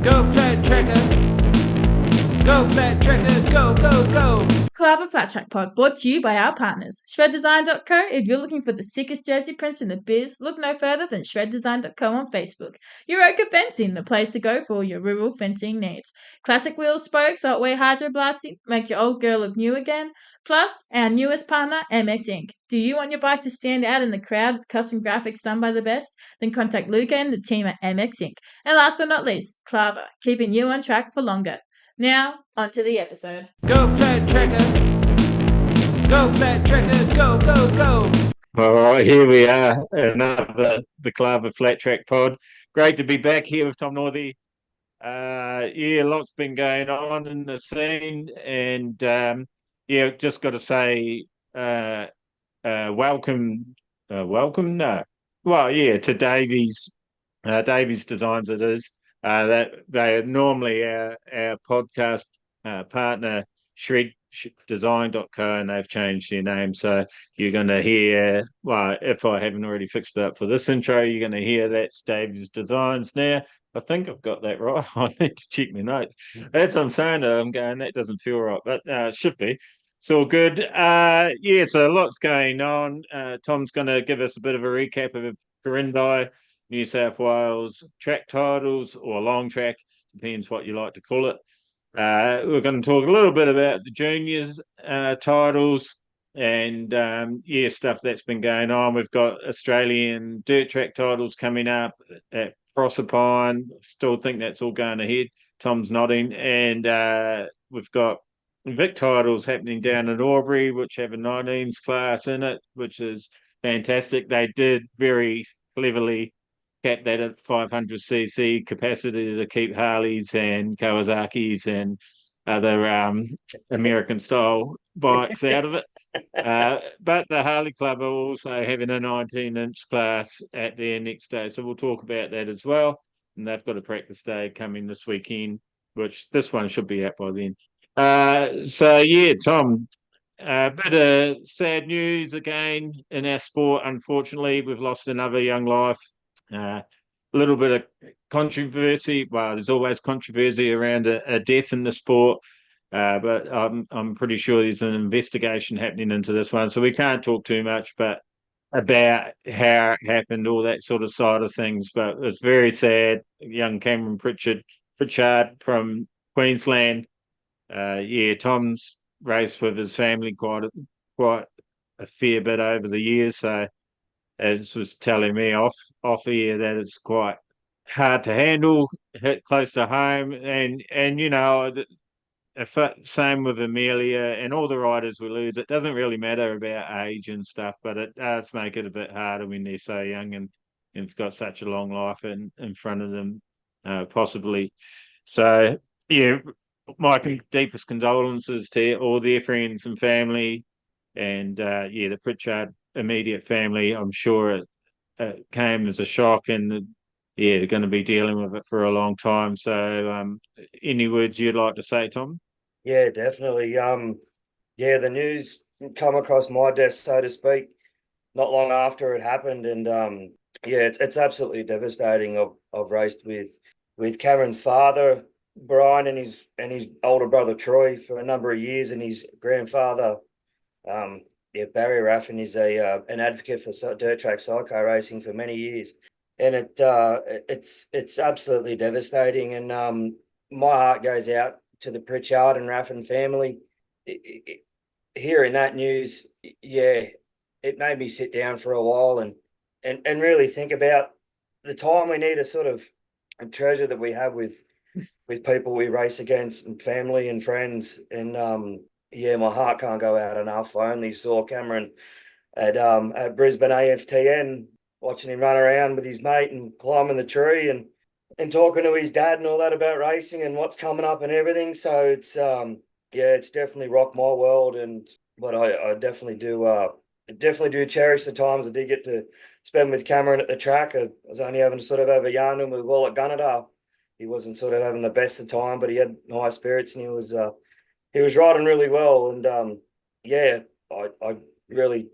Go Flat Tracker. Go Flat Tracker, go, go, go. Klavr Flat Track Pod, brought to you by our partners. ShredDesign.co. If you're looking for the sickest jersey prints in the biz, look no further than ShredDesign.co on Facebook. Euroka Fencing, the place to go for all your rural fencing needs. Classic wheel spokes, Otway Hydro Blasting, make your old girl look new again. Plus, our newest partner, MX Inc. Do you want your bike to stand out in the crowd with custom graphics done by the best? Then contact Luca and the team at MX Inc. And last but not least, Klavr, keeping you on track for longer. Now, onto the episode. Go Flat Tracker. Go Flat Tracker, go, go, go. All right, here we are, the Klavr Flat Track Pod. Great to be back here with Tom Northey. Lots been going on in the scene, and just got to say, welcome. No, well, yeah, to Davies Designs. It is that they are normally our podcast partner, shreddesign.co, and they've changed their name. So you're going to hear, well, if I haven't already fixed it up for this intro, you're going to hear that's Davies Designs now. I think I've got that right. I need to check my notes. That's what I'm saying. I'm going, that doesn't feel right, but it should be. It's all good. So lots going on. Tom's going to give us a bit of a recap of Corindi, New South Wales track titles, or long track, depends what you like to call it. We're going to talk a little bit about the juniors titles and stuff that's been going on. We've got Australian dirt track titles coming up at Proserpine. Still think that's all going ahead. Tom's nodding. And we've got Vic titles happening down at Albury, which have a 19s class in it, which is fantastic. They did very cleverly cap that at 500cc capacity to keep Harleys and Kawasaki's and other American style bikes out of it. But the Harley Club are also having a 19-inch class at their next day. So we'll talk about that as well. And they've got a practice day coming this weekend, which this one should be out by then. Tom, a bit of sad news again in our sport. Unfortunately, we've lost another young life. A little bit of controversy. Well, there's always controversy around a death in the sport, but I'm pretty sure there's an investigation happening into this one, so we can't talk too much but about how it happened, all that sort of side of things. But it's very sad. Young Cameron Pritchard from Queensland. Tom's raced with his family quite a fair bit over the years, so it was telling me off here that it's quite hard to handle, hit close to home, and same with Amelia and all the riders we lose. It doesn't really matter about age and stuff, but it does make it a bit harder when they're so young and have got such a long life in front of them, possibly. So my deepest condolences to all their friends and family, and the Pritchard immediate family. I'm sure it came as a shock, and they're going to be dealing with it for a long time. So any words you'd like to say, Tom? Yeah, definitely. The news come across my desk, so to speak, not long after it happened, and it's absolutely devastating. I've raced with Cameron's father, Brian, and his older brother Troy for a number of years, and his grandfather, Barry Raffin, is an advocate for dirt track cyclo racing for many years, and it's absolutely devastating. And my heart goes out to the Pritchard and Raffin family. Hearing that news, it made me sit down for a while and really think about the time we need to sort of treasure that we have with people we race against and family and friends. And my heart can't go out enough. I only saw Cameron at Brisbane AFTN, watching him run around with his mate and climbing the tree and talking to his dad and all that about racing and what's coming up and everything. So it's definitely rocked my world. But I definitely do cherish the times I did get to spend with Cameron at the track. I was only having to sort of have a yarn with Will at Gunnedah. He wasn't sort of having the best of time, but he had high spirits and he was riding really well. And I really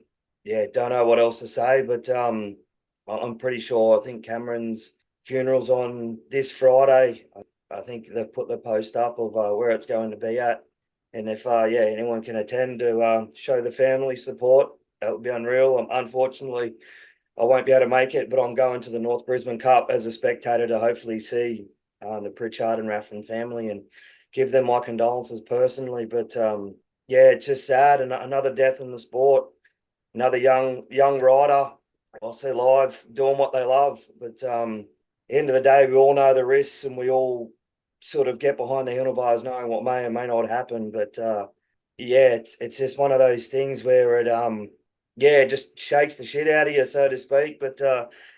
don't know what else to say, but I'm pretty sure. I think Cameron's funeral's on this Friday. I think they've put the post up of where it's going to be at. And if anyone can attend to show the family support, that would be unreal. Unfortunately, I won't be able to make it, but I'm going to the North Brisbane Cup as a spectator to hopefully see the Pritchard and Raffin family and give them my condolences personally. But it's just sad. And another death in the sport, another young rider. I'll see live doing what they love. But end of the day, we all know the risks, and we all sort of get behind the handlebars knowing what may or may not happen. But it's just one of those things where it just shakes the shit out of you, so to speak. But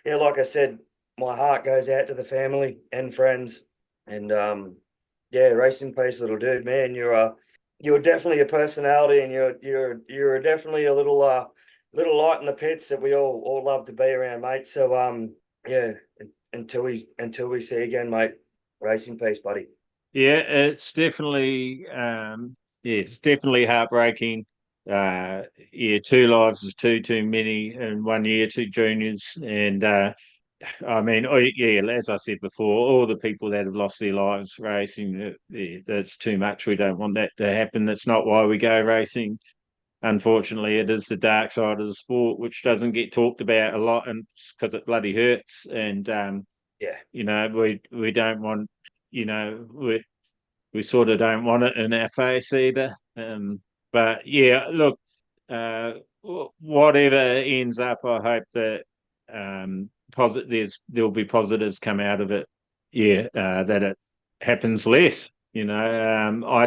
like I said, my heart goes out to the family and friends. And rest in peace, little dude, man. You're definitely a personality, and you're definitely a little light in the pits that we all love to be around, mate. So until we see you again, mate. Rest in peace, buddy. Yeah, it's definitely it's definitely heartbreaking. 2 lives is too many in 1 year, 2 juniors, and I mean, as I said before, all the people that have lost their lives racing, that's too much. We don't want that to happen. That's not why we go racing. Unfortunately, it is the dark side of the sport, which doesn't get talked about a lot, and because it bloody hurts. And we don't want, we sort of don't want it in our face either. But yeah, look, whatever ends up, I hope that there'll be positives come out of it. Yeah, that it happens less. I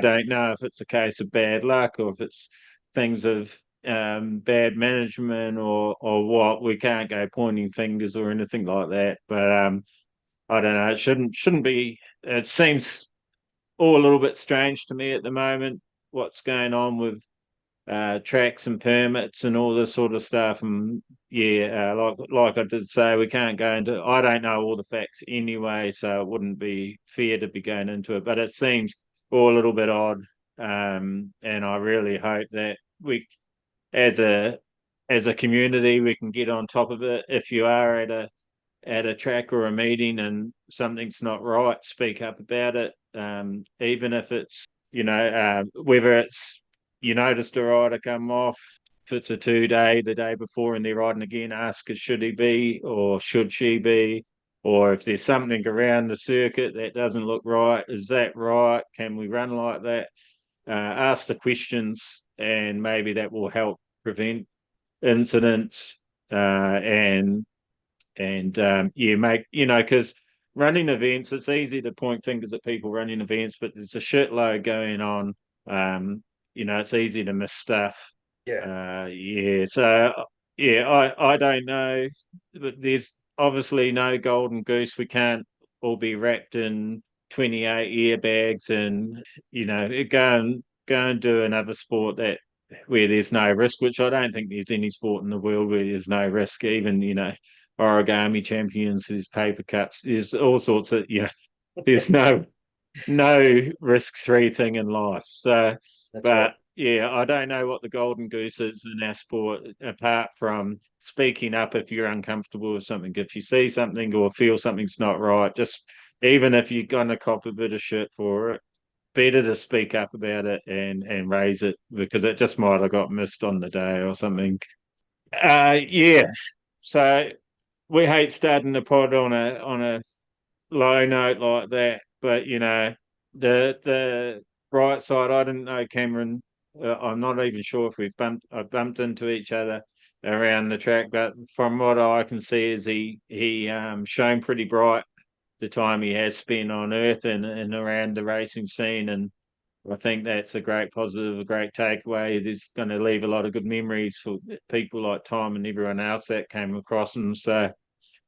don't know if it's a case of bad luck or if it's things of bad management or what. We can't go pointing fingers or anything like that. But I don't know. It shouldn't be. It seems all a little bit strange to me at the moment. What's going on with tracks and permits and all this sort of stuff. And like I did say, we can't go into. I don't know all the facts anyway, so it wouldn't be fair to be going into it. But it seems all a little bit odd, and I really hope that we, as a community, we can get on top of it. If you are at a track or a meeting and something's not right, speak up about it. Even if it's whether it's you noticed a rider come off, if it's a 2-day, the day before, and they're riding again, ask should he be or should she be, or if there's something around the circuit that doesn't look right, is that right? Can we run like that? Ask the questions, and maybe that will help prevent incidents make because running events, it's easy to point fingers at people running events, but there's a shitload going on. It's easy to miss stuff. So I don't know, but there's obviously no golden goose. We can't all be wrapped in 28 airbags and go and do another sport where there's no risk, which I don't think there's any sport in the world where there's no risk. Even origami champions, there's paper cuts, there's all sorts of there's no risk-free thing in life. So I don't know what the golden goose is in our sport, apart from speaking up if you're uncomfortable with something. If you see something or feel something's not right, just even if you're gonna cop a bit of shit for it, better to speak up about it and raise it, because it just might have got missed on the day or something. So we hate starting the pod on a low note like that, but the bright side, I didn't know Cameron. I'm not even sure if I bumped into each other around the track, but from what I can see, is he shone pretty bright the time he has spent on Earth and around the racing scene, and I think that's a great positive, a great takeaway. It's going to leave a lot of good memories for people like Tom and everyone else that came across him. So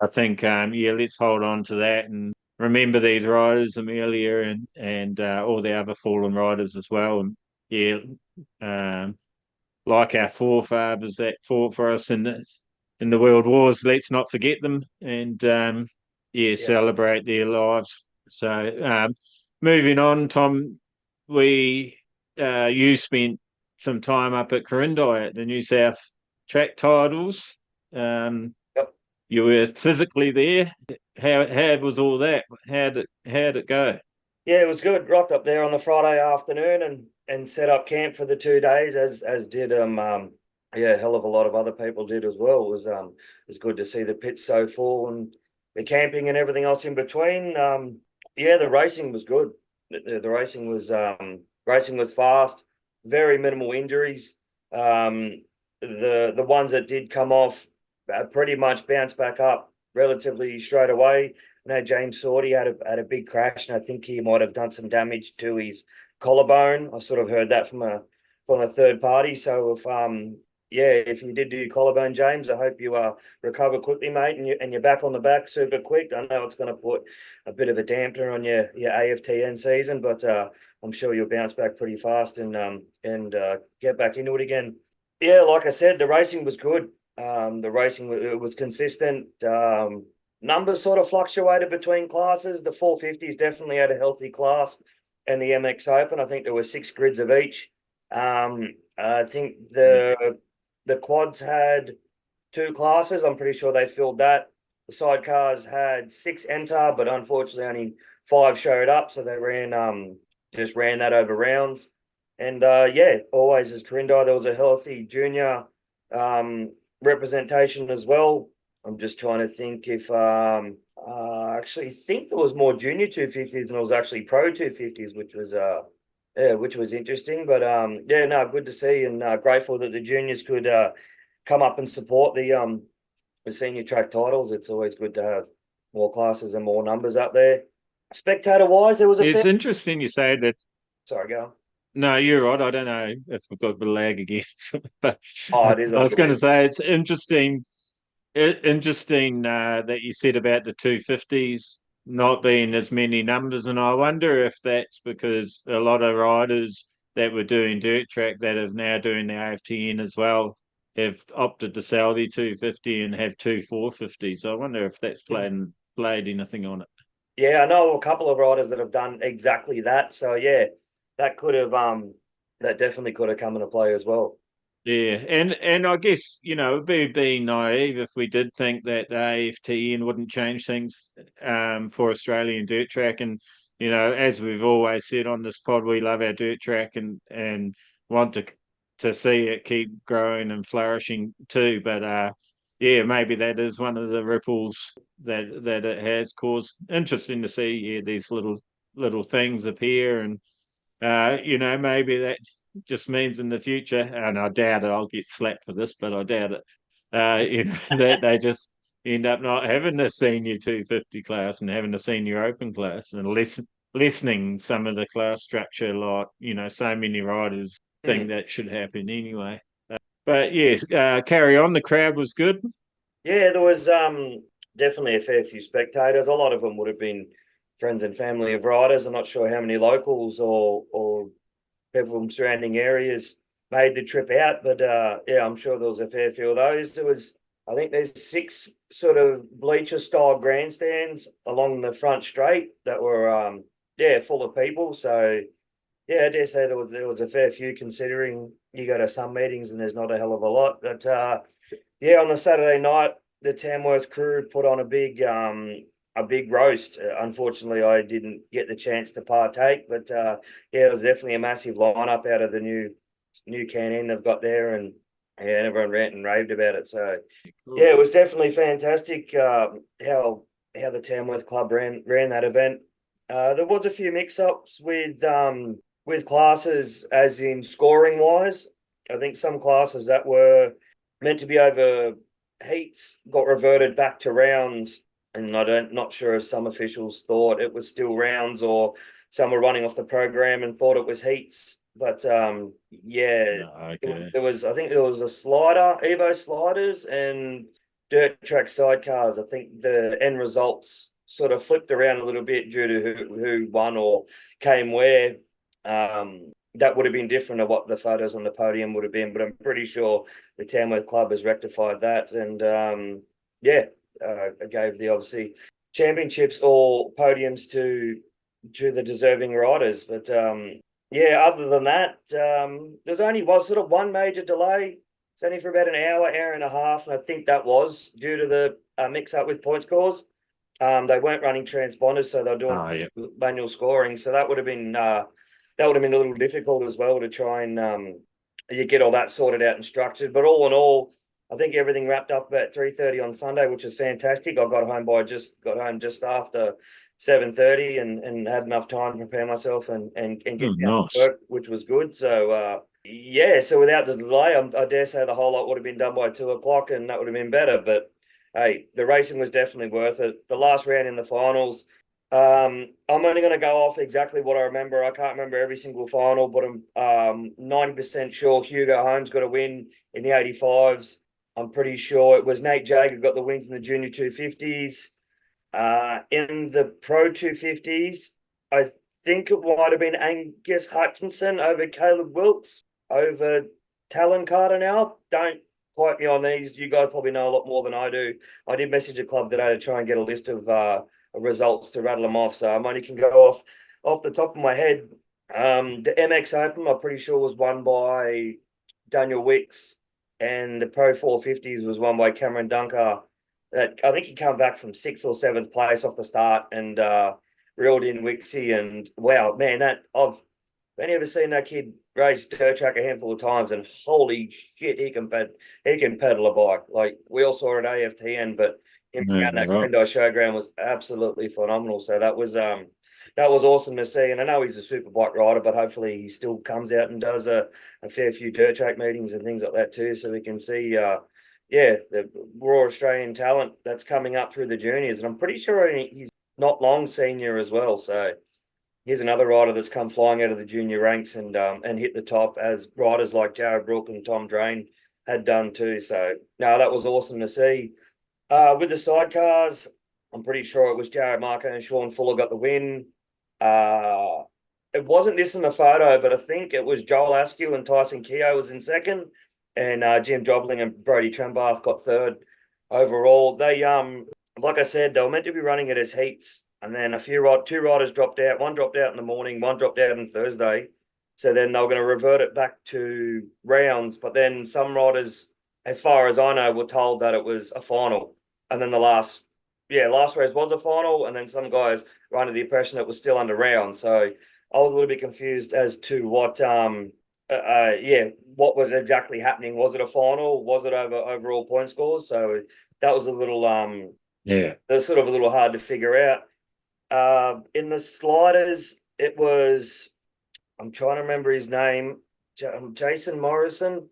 I think, let's hold on to that and remember these riders, Amelia and all the other fallen riders as well. And like our forefathers that fought for us in the world wars, let's not forget them and celebrate their lives. So moving on, Tom, you spent some time up at Corindai at the Nsw Track Titles. You were physically there. How was all that? How'd it go? Yeah, it was good. Rocked up there on the Friday afternoon and set up camp for the 2 days, as did yeah, a hell of a lot of other people did as well. It was good to see the pits so full and the camping and everything else in between. Yeah, the racing was good. The racing was fast, very minimal injuries. The ones that did come off pretty much bounced back up relatively straight away. No, James Sorty had a big crash, and I think he might have done some damage to his collarbone. I sort of heard that from a third party. So yeah, if you did do your collarbone, James, I hope you recover quickly, mate, and you're back on the back super quick. I know it's going to put a bit of a dampener on your AFTN season, but I'm sure you'll bounce back pretty fast and get back into it again. Yeah, like I said, the racing was good. The racing it was consistent. Numbers sort of fluctuated between classes. The 450s definitely had a healthy class, and the MX Open, I think there were 6 grids of each. I think the quads had 2 classes. I'm pretty sure they filled that. The sidecars had 6 enter, but unfortunately only 5 showed up, so they just ran that over rounds. And yeah, always as Corinda, there was a healthy junior representation as well. I'm just trying to think if I actually think there was more junior 250s than there was actually pro 250s, which was interesting. But yeah, no, good to see and grateful that the juniors could come up and support the senior track titles. It's always good to have more classes and more numbers up there. Spectator wise, there was It's interesting you say that. Sorry, go on. No, you're right. I don't know if we've got a bit of lag again, but Oh, it is. I was going to say it's interesting. Interesting that you said about the 250s not being as many numbers, and I wonder if that's because a lot of riders that were doing dirt track that are now doing the AFTN as well have opted to sell the 250 and have 2 450s. I wonder if that's played anything on it. Yeah, I know a couple of riders that have done exactly that. So yeah, that could have that definitely could have come into play as well. Yeah, and I guess it'd be being naive if we did think that the AFTN wouldn't change things for Australian dirt track. And as we've always said on this pod, we love our dirt track and want to see it keep growing and flourishing too. But yeah, maybe that is one of the ripples that it has caused. Interesting to see, yeah, these little things appear, and maybe that just means in the future, and I doubt it, I'll get slapped for this, but I doubt it, that they just end up not having the senior 250 class and having the senior open class and lessening some of the class structure, like, so many riders think that should happen anyway. But yes, carry on. The crowd was good. Yeah, there was definitely a fair few spectators. A lot of them would have been friends and family of riders. I'm not sure how many locals or people from surrounding areas made the trip out, but yeah, I'm sure there was a fair few of those. I think there's 6 sort of bleacher style grandstands along the front straight that were yeah, full of people. So yeah, I dare say there was a fair few, considering you go to some meetings and there's not a hell of a lot. But yeah, on the Saturday night, the Tamworth crew put on a big roast. Unfortunately, I didn't get the chance to partake, but yeah, it was definitely a massive lineup out of the new canteen they've got there, and yeah, everyone ranted and raved about it. So yeah, it was definitely fantastic how the Tamworth Club ran that event. There was a few mix-ups with classes, as in scoring wise. I think some classes that were meant to be over heats got reverted back to rounds, and not sure if some officials thought it was still rounds or some were running off the program and thought it was heats. But yeah, Okay. I think there was a slider, Evo sliders and dirt track sidecars. I think the end results sort of flipped around a little bit due to who won or came where. That would have been different to what the photos on the podium would have been, but I'm pretty sure the Tamworth Club has rectified that. And yeah, gave the obviously championships or podiums to the deserving riders. But yeah, other than that, there's only was sort of one major delay. It's only for about an hour and a half, and I think that was due to the mix up with point scores. They weren't running transponders, so they're doing manual scoring. So that would have been a little difficult as well to try and you get all that sorted out and structured. But all in all, I think everything wrapped up about 3:30 on Sunday, which was fantastic. I got home just after 7:30 and had enough time to prepare myself and get down to work, which was good. So so without the delay, I dare say the whole lot would have been done by 2:00, and that would have been better. But hey, the racing was definitely worth it. The last round in the finals, I'm only going to go off exactly what I remember. I can't remember every single final, but I'm 90% sure Hugo Holmes got a win in the 85s. I'm pretty sure it was Nate Jager got the wins in the junior 250s. In the pro 250s, I think it might have been Angus Hutchinson over Caleb Wilkes over Talon Carter now. Don't quote me on these. You guys probably know a lot more than I do. I did message a club today to try and get a list of results to rattle them off. So I only can go off the top of my head. The MX Open, I'm pretty sure, was won by Daniel Wicks, and the Pro 450s was won by Cameron Dunker. I think he came back from 6th or 7th place off the start and reeled in Wixie. And wow, man, I've only ever seen that kid race dirt track a handful of times, and holy shit, he can pedal a bike. Like, we all saw it at AFTN, but him around that Grindai showground was absolutely phenomenal. So that was awesome to see. And I know he's a super bike rider, but hopefully he still comes out and does a fair few dirt track meetings and things like that too, so we can see the raw Australian talent that's coming up through the juniors. And I'm pretty sure he's not long senior as well. So here's another rider that's come flying out of the junior ranks and hit the top, as riders like Jared Brook and Tom Drain had done too. So no, that was awesome to see. With the sidecars, I'm pretty sure it was Jared Marco and Sean Fuller got the win. It wasn't this in the photo, but I think it was Joel Askew and Tyson Keogh was in second, and Jim Jobling and Brody Trembath got third overall. They like I said, they were meant to be running it as heats, and then two riders dropped out. One dropped out in the morning, one dropped out on Thursday. So then they were going to revert it back to rounds. But then some riders, as far as I know, were told that it was a final. And then the last race was a final. And then some guys were under the impression it was still under round. So I was a little bit confused as to what was exactly happening. Was it a final? Was it over overall point scores? So that was a little sort of a little hard to figure out. In the sliders, it was, I'm trying to remember his name, Jason Morrison.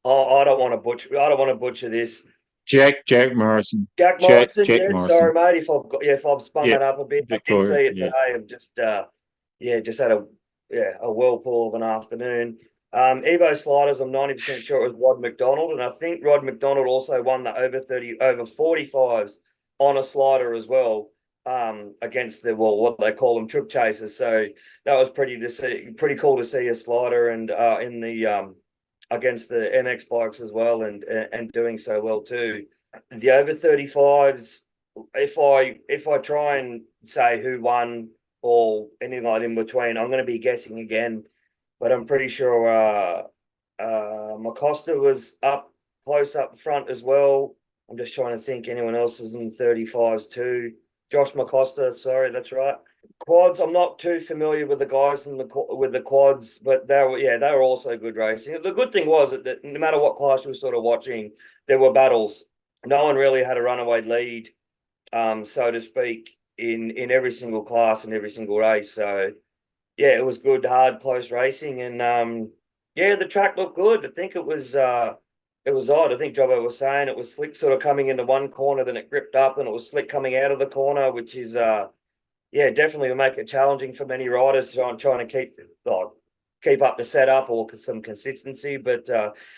Oh, I don't want to butcher this. Jack Morrison. Jack Morrison. Morrison. Sorry, mate, if I've spun that up a bit. Victoria, I did see it today. I've just had a whirlpool of an afternoon. Evo sliders, I'm 90% sure it was Rod McDonald, and I think Rod McDonald also won the over 45s on a slider as well, against what they call them, trip chasers. So that was pretty cool to see a slider and in the against the MX bikes as well, and doing so well too. The over 35s, if I try and say who won or anything like in between, I'm going to be guessing again, but I'm pretty sure Macosta was close up front as well. I'm just trying to think anyone else is in 35s too. Josh Macosta, sorry, that's right. Quads, I'm not too familiar with the guys with the quads, but they were also good racing. The good thing was that no matter what class you were sort of watching, there were battles. No one really had a runaway lead, so to speak, in every single class and every single race. So yeah, it was good, hard, close racing, and the track looked good. I think it was odd. I think Jobbo was saying it was slick sort of coming into one corner, then it gripped up, and it was slick coming out of the corner, which is definitely will make it challenging for many riders trying to keep up the setup or some consistency. But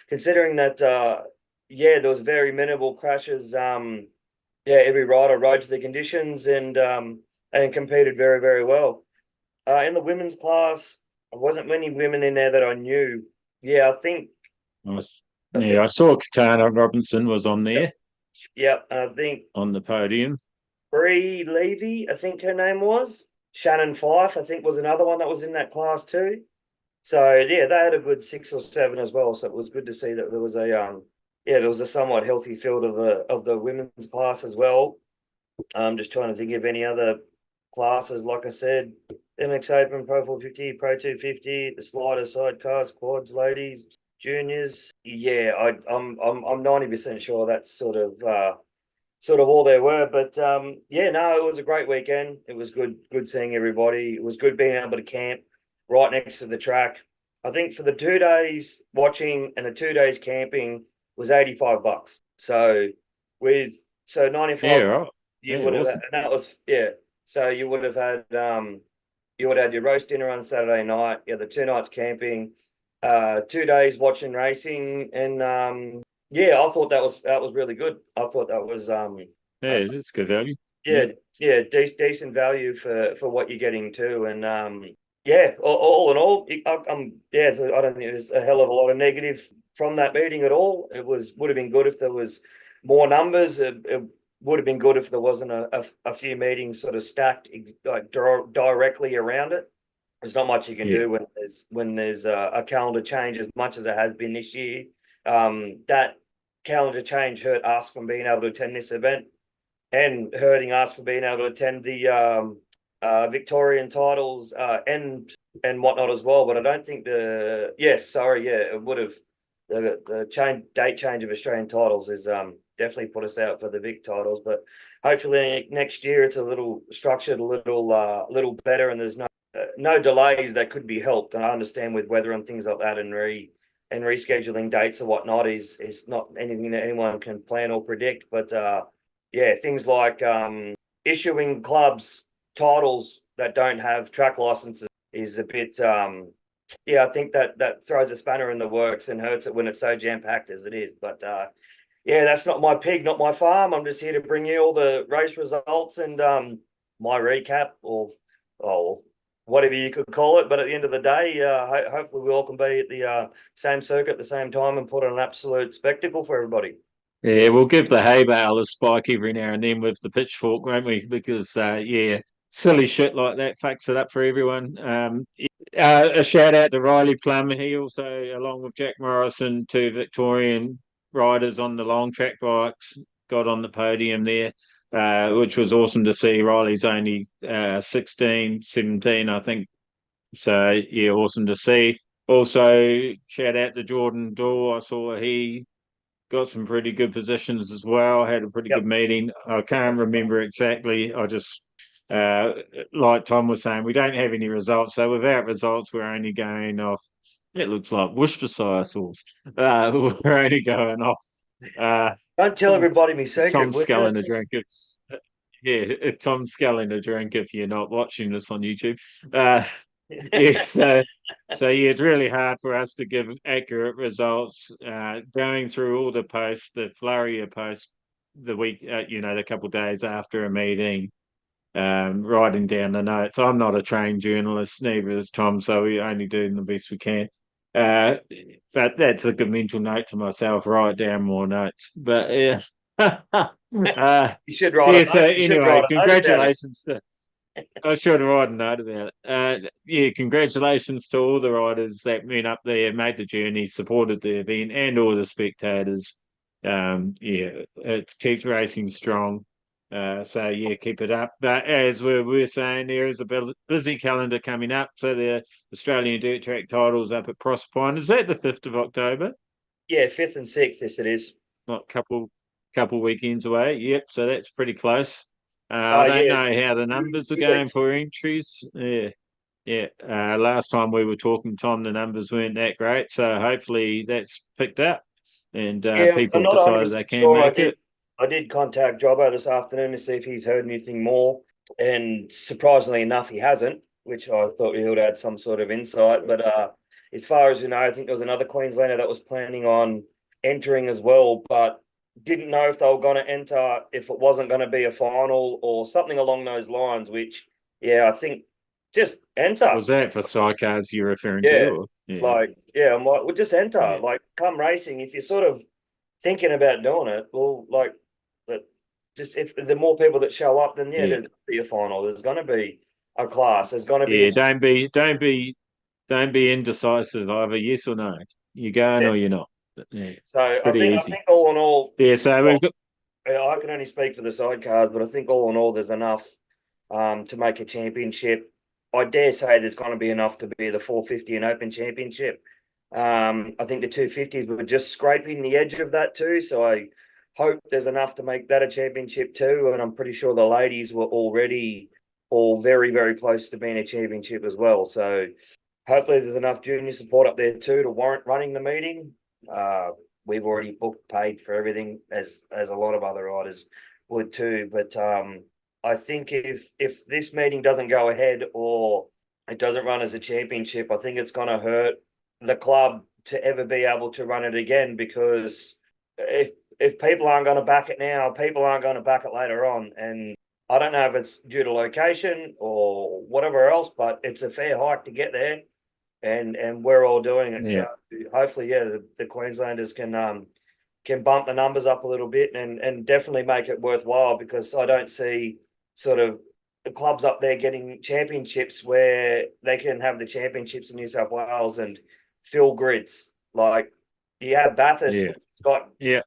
considering that there was very minimal crashes, every rider rode to the conditions and competed very, very well. In the women's class, there wasn't many women in there that I knew. Yeah, I think. I saw Katana Robinson was on there. Yep, I think on the podium. Bree Levy, I think her name was. Shannon Fife, I think, was another one that was in that class too. So they had a good 6 or 7 as well. So it was good to see that there was a somewhat healthy field of the women's class as well. I'm just trying to think of any other classes. Like I said, MX Open, Pro 450, Pro 250, the slider, sidecars, quads, ladies, juniors. Yeah, I'm 90% sure that's sort of all there were. But yeah, no, it was a great weekend. It was good seeing everybody. It was good being able to camp right next to the track. I think for the 2 days watching and the 2 days camping was $85. So with so 95 Yeah, right. you Yeah, would have, awesome. and that was, yeah. So you would have had your roast dinner on Saturday night. Yeah, the 2 nights camping, 2 days watching racing, and yeah, I thought that was really good. I thought that was uh, Yeah, that's good value. yeah, Yeah. yeah, decent value for what you're getting too, and yeah, all in all, yeah, I don't think there's a hell of a lot of negative from that meeting at all. Would have been good if there was more numbers. It would have been good if there wasn't a few meetings sort of stacked like directly around it. There's not much you can Yeah. do when there's a calendar change as much as it has been this year. That calendar change hurt us from being able to attend this event and hurting us for being able to attend the Victorian titles and whatnot as well. But I don't think it would have the date change of Australian titles is definitely put us out for the Vic titles. But hopefully next year it's a little structured, a little better, and there's no delays that could be helped. And I understand with weather and things like that, and rescheduling dates or whatnot is not anything that anyone can plan or predict. But yeah, things like issuing clubs titles that don't have track licenses is a bit yeah, I think that throws a spanner in the works and hurts it when it's so jam-packed as it is. But yeah, that's not my pig, not my farm. I'm just here to bring you all the race results and my recap of whatever you could call it. But at the end of the day, hopefully we all can be at the same circuit at the same time and put on an absolute spectacle for everybody. Yeah, we'll give the hay bale a spike every now and then with the pitchfork, won't we? Because yeah, silly shit like that fucks it up for everyone. A shout out to Riley Plum. He also, along with Jack Morrison, two Victorian riders on the long track bikes, got on the podium there, which was awesome to see. Riley's only 16, 17, I think. So yeah, awesome to see. Also, shout out to Jordan Dorr. I saw he got some pretty good positions as well. Had a pretty Yep. good meeting. I can't remember exactly. I just, like Tom was saying, we don't have any results. So without results, we're only going off. It looks like Worcestershire sauce. We're only going off. Don't tell everybody my secret, Tom will you? sculling a drink. Yeah, Tom sculling a drink if you're not watching this on YouTube. Yeah, so yeah, it's really hard for us to give accurate results. Going through all the posts, the flurry of posts, the week, the couple of days after a meeting, writing down the notes. I'm not a trained journalist, neither is Tom, so we only do the best we can. Uh, but that's a good mental note to myself. Write down more notes. But yeah, You should write yeah. a So note. You should anyway, write a note about it. congratulations to. I should have written a note about it. Yeah, congratulations to all the riders that went up there, made the journey, supported the event, and all the spectators. Yeah, it keeps racing strong. So yeah, keep it up. But as we're saying, there is a busy calendar coming up. So the Australian Dirt Track titles up at Proserpine. Is that the 5th of October? Yeah, 5th and 6th, yes it is. Not couple weekends away. Yep. So that's pretty close. I don't Yeah, know how the numbers are 2 weeks. going for entries. Yeah. Yeah. Last time we were talking, Tom, the numbers weren't that great. So hopefully that's picked up and Yeah, people I'm have not decided 100% they can sure. make it. I did contact Jobbo this afternoon to see if he's heard anything more, and surprisingly enough, he hasn't, which I thought he would add some sort of insight. But as far as you know, I think there was another Queenslander that was planning on entering as well, but didn't know if they were going to enter, if it wasn't going to be a final or something along those lines. Which, yeah, I think just enter. Was that for sidecars you're referring Yeah, to? Or? Yeah. like, yeah, I'm like, well, just enter. Yeah. Like, come racing. If you're sort of thinking about doing it, well, like, that, just if the more people that show up, then yeah, Yeah. there's going to be a final. There's going to be a class. There's going to be Yeah. Don't be indecisive either. Yes or no. You're going yeah. or you're not. Yeah. So I Pretty think easy. all in all, Yeah. So we've got. I can only speak for the sidecars, but I think all in all, there's enough to make a championship. I dare say there's going to be enough to be the 450 and Open Championship. I think the 250s were just scraping the edge of that too, so I hope there's enough to make that a championship too. And I'm pretty sure the ladies were already all very, very close to being a championship as well. So hopefully there's enough junior support up there too to warrant running the meeting. We've already booked, paid for everything as a lot of other riders would too. But I think if this meeting doesn't go ahead or it doesn't run as a championship, I think it's going to hurt the club to ever be able to run it again, because if people aren't going to back it now, people aren't going to back it later on. And I don't know if it's due to location or whatever else, but it's a fair hike to get there, and we're all doing it. Yeah. So hopefully, the Queenslanders can bump the numbers up a little bit and definitely make it worthwhile, because I don't see sort of the clubs up there getting championships where they can have the championships in New South Wales and fill grids. Like you have Bathurst, Yeah. got Yeah.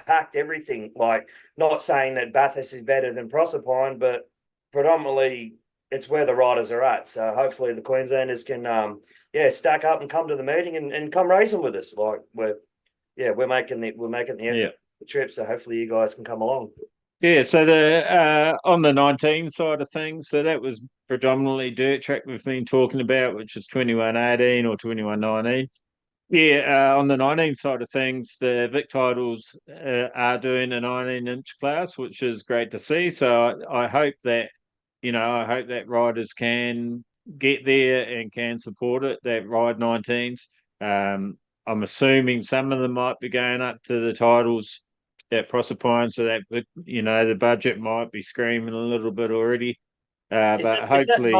packed everything. Like, not saying that Bathurst is better than Proserpine, but predominantly it's where the riders are at. So hopefully the Queenslanders can stack up and come to the meeting and come racing with us. Like we're making the effort the trip, so hopefully you guys can come along. Yeah, so the on the 19 side of things, so that was predominantly dirt track we've been talking about, which is 2118 or 2119. Yeah, on the 19 side of things, the Vic Titles are doing a 19-inch class, which is great to see. So I hope that, riders can get there and can support it, that ride 19s. I'm assuming some of them might be going up to the titles at Proserpine, so that, the budget might be screaming a little bit already. But hopefully,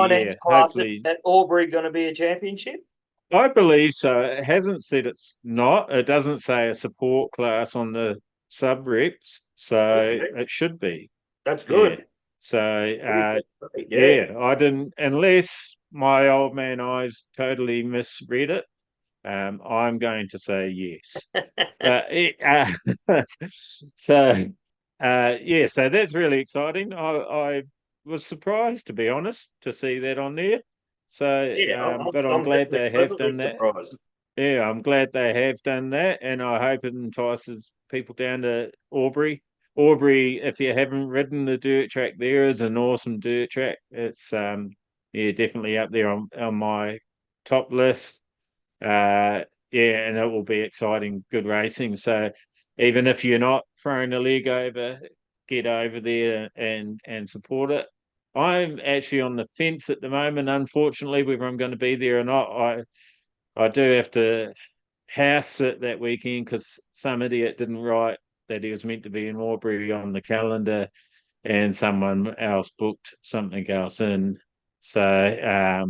hopefully at Albury going to be a championship? I believe so. It hasn't said it's not. It doesn't say a support class on the sub reps, so it should be. That's good. Yeah. So, I didn't, unless my old man eyes totally misread it. I'm going to say yes. So that's really exciting. I was surprised, to be honest, to see that on there. So, but I'm glad they have done that. Surprised. Yeah, I'm glad they have done that, and I hope it entices people down to Albury. Albury, if you haven't ridden the dirt track, there is an awesome dirt track. It's definitely up there on my top list. And it will be exciting, good racing. So even if you're not throwing a leg over, get over there and support it. I'm actually on the fence at the moment, unfortunately, whether I'm going to be there or not. I do have to house sit that weekend because some idiot didn't write that he was meant to be in Albury on the calendar, and someone else booked something else in. So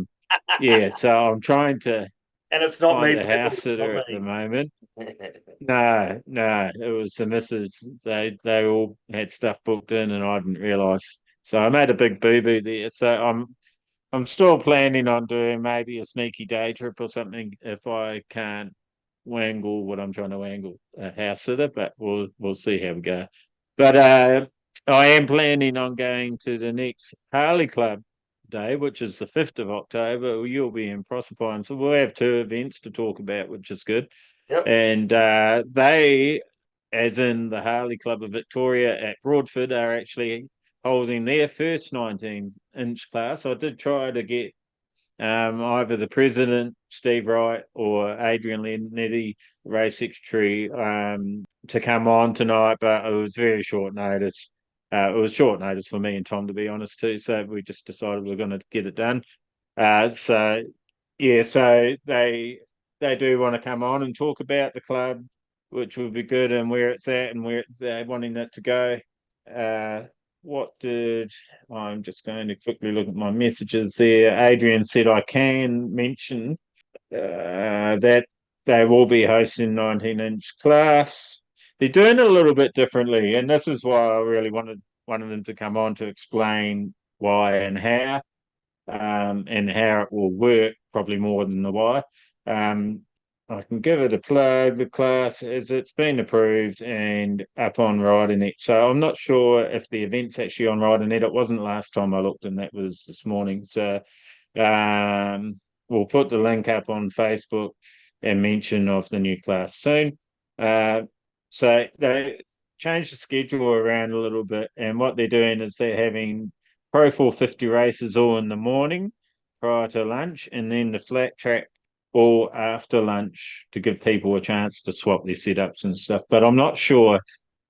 so I'm trying to and it's not me. find a house sitter at the moment. No, it was the missus. They all had stuff booked in, and I didn't realise. So I made a big boo boo there. So I'm still planning on doing maybe a sneaky day trip or something if I can't wangle what I'm trying to wangle, a house sitter. But we'll see how we go. But I am planning on going to the next Harley Club Day, which is the 5th of October. You'll be in Proserpine, so we'll have 2 events to talk about, which is good. Yep. And they, as in the Harley Club of Victoria at Broadford, are actually holding their first 19-inch class. I did try to get either the president, Steve Wright, or Adrian Leonetti, race secretary, to come on tonight, but it was very short notice. It was short notice for me and Tom, to be honest, too. So we just decided we're going to get it done. So they do want to come on and talk about the club, which would be good, and where it's at and where they're wanting it to go. I'm just going to quickly look at my messages there. Adrian said I can mention that they will be hosting 19-inch class. They're doing it a little bit differently, and this is why I really wanted one of them to come on to explain why and how it will work, probably more than the why. I can give it a plug. The class is it's been approved and up on Riding It. So I'm not sure if the event's actually on Riding It. It wasn't last time I looked, and that was this morning. So we'll put the link up on Facebook and mention of the new class soon. So they changed the schedule around a little bit, and what they're doing is they're having Pro 450 races all in the morning prior to lunch, and then the flat track all after lunch to give people a chance to swap their setups and stuff. But I'm not sure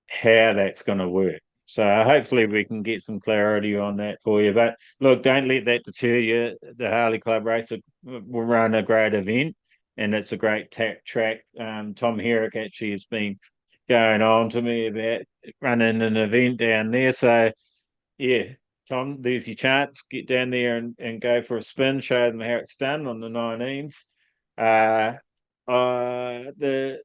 how that's going to work. So hopefully we can get some clarity on that for you. But look, don't let that deter you. The Harley Club race will run a great event, and it's a great track. Tom Herrick actually has been going on to me about running an event down there. So yeah, Tom, there's your chance. Get down there and go for a spin. Show them how it's done on the 19s. The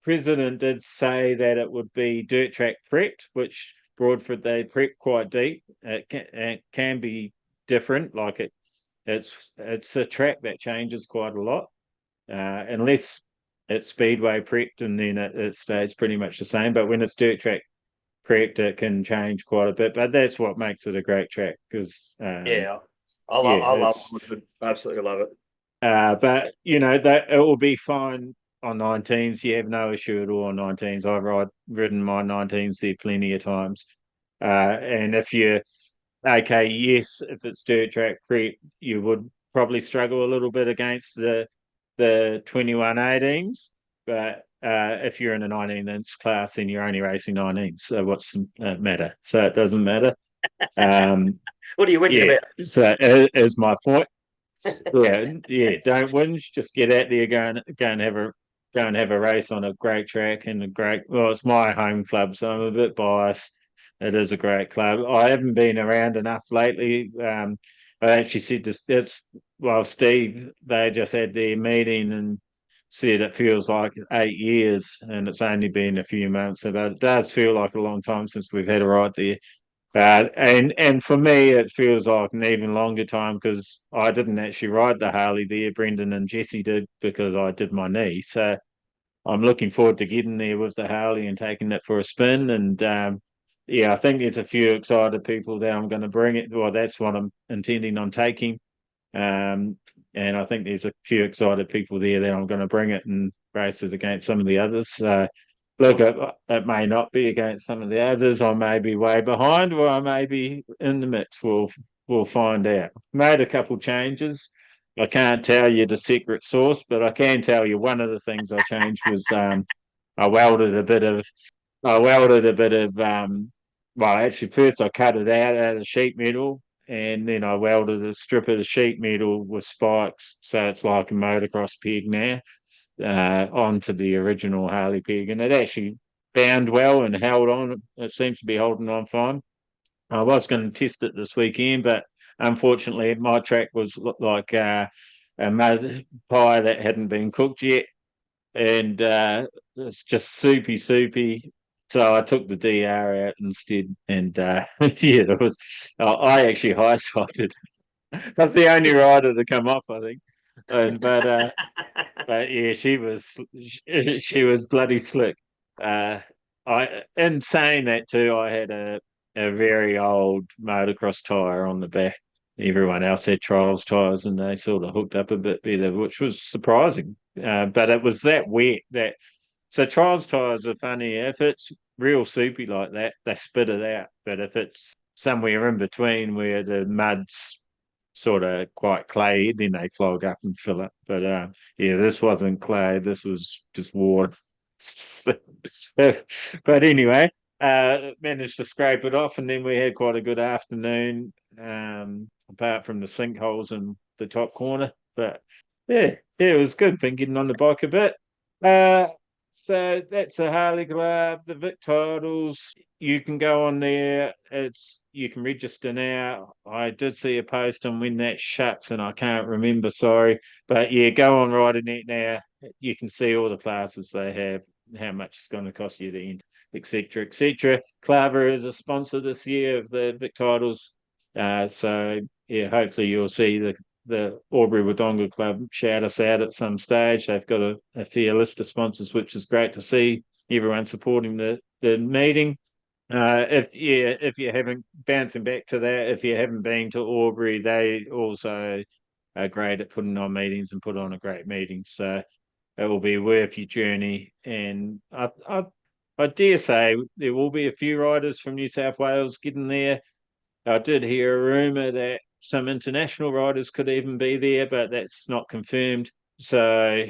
president did say that it would be dirt track prepped, which Broadford they prep quite deep. It can be different, like it's a track that changes quite a lot, unless it's speedway prepped and then it stays pretty much the same. But when it's dirt track prepped, it can change quite a bit. But that's what makes it a great track because Yeah, I love it. Absolutely love it. But you know that it will be fine on 19s. You have no issue at all on 19s. I've ridden my 19s there plenty of times. And if you're okay, yes, if it's dirt track prep, you would probably struggle a little bit against the 2118s. But if you're in a 19-inch class and you're only racing 19s, so what's the matter? So it doesn't matter. What are you whinging about? So is my point. Yeah. Don't whinge. Just get out there, go and have a race on a great track and a great. Well, it's my home club, so I'm a bit biased. It is a great club. I haven't been around enough lately. I actually said this. It's well, Steve. They just had their meeting and said it feels like 8 years, and it's only been a few months. But it does feel like a long time since we've had a ride there. And for me, it feels like an even longer time because I didn't actually ride the Harley there. Brendan and Jesse did because I did my knee. So I'm looking forward to getting there with the Harley and taking it for a spin. And yeah, I think there's a few excited people that I'm going to bring it. Well, that's what I'm intending on taking. And I think there's a few excited people there that I'm going to bring it and race it against some of the others. Look, it may not be against some of the others. I may be way behind, or I may be in the mix. We'll find out. Made a couple changes. I can't tell you the secret sauce, but I can tell you one of the things I changed was I welded a bit of well, actually first I cut it out of sheet metal and then I welded a strip of the sheet metal with spikes, so it's like a motocross peg now, onto the original Harley peg, and it actually bound well and held on. It seems to be holding on fine. I was going to test it this weekend, but unfortunately, my track was like a mud pie that hadn't been cooked yet, and it's just soupy. So I took the DR out instead, and yeah, it was. I actually high sided. That's the only rider to come off, I think. And but yeah, she was bloody slick. I in saying that too, I had a very old motocross tire on the back. Everyone else had trials tires, and they sort of hooked up a bit better, which was surprising. But it was that wet that so trials tires are funny. If it's real soupy like that, they spit it out. But if it's somewhere in between where the mud's sort of quite clay, then they clog up and fill up. But yeah, this wasn't clay. This was just water. But anyway, managed to scrape it off, and then we had quite a good afternoon. Apart from the sinkholes in the top corner, but yeah, it was good. Been getting on the bike a bit. Uh, so that's the Harley Club, the Vic titles. You can go on there. You can register now. I did see a post on when that shuts, and I can't remember. Sorry, but yeah, go on Riding It now. You can see all the classes they have, how much it's going to cost you to enter, etc., etc. Klavr is a sponsor this year of the Vic titles. So yeah, hopefully you'll see the Albury Wodonga Club shout us out at some stage. They've got a fair list of sponsors, which is great to see. Everyone supporting the meeting. If you haven't, bouncing back to that, if you haven't been to Albury, they also are great at putting on meetings and put on a great meeting. So it will be worth your journey. And I dare say there will be a few riders from New South Wales getting there. I did hear a rumour that some international riders could even be there, but that's not confirmed. So,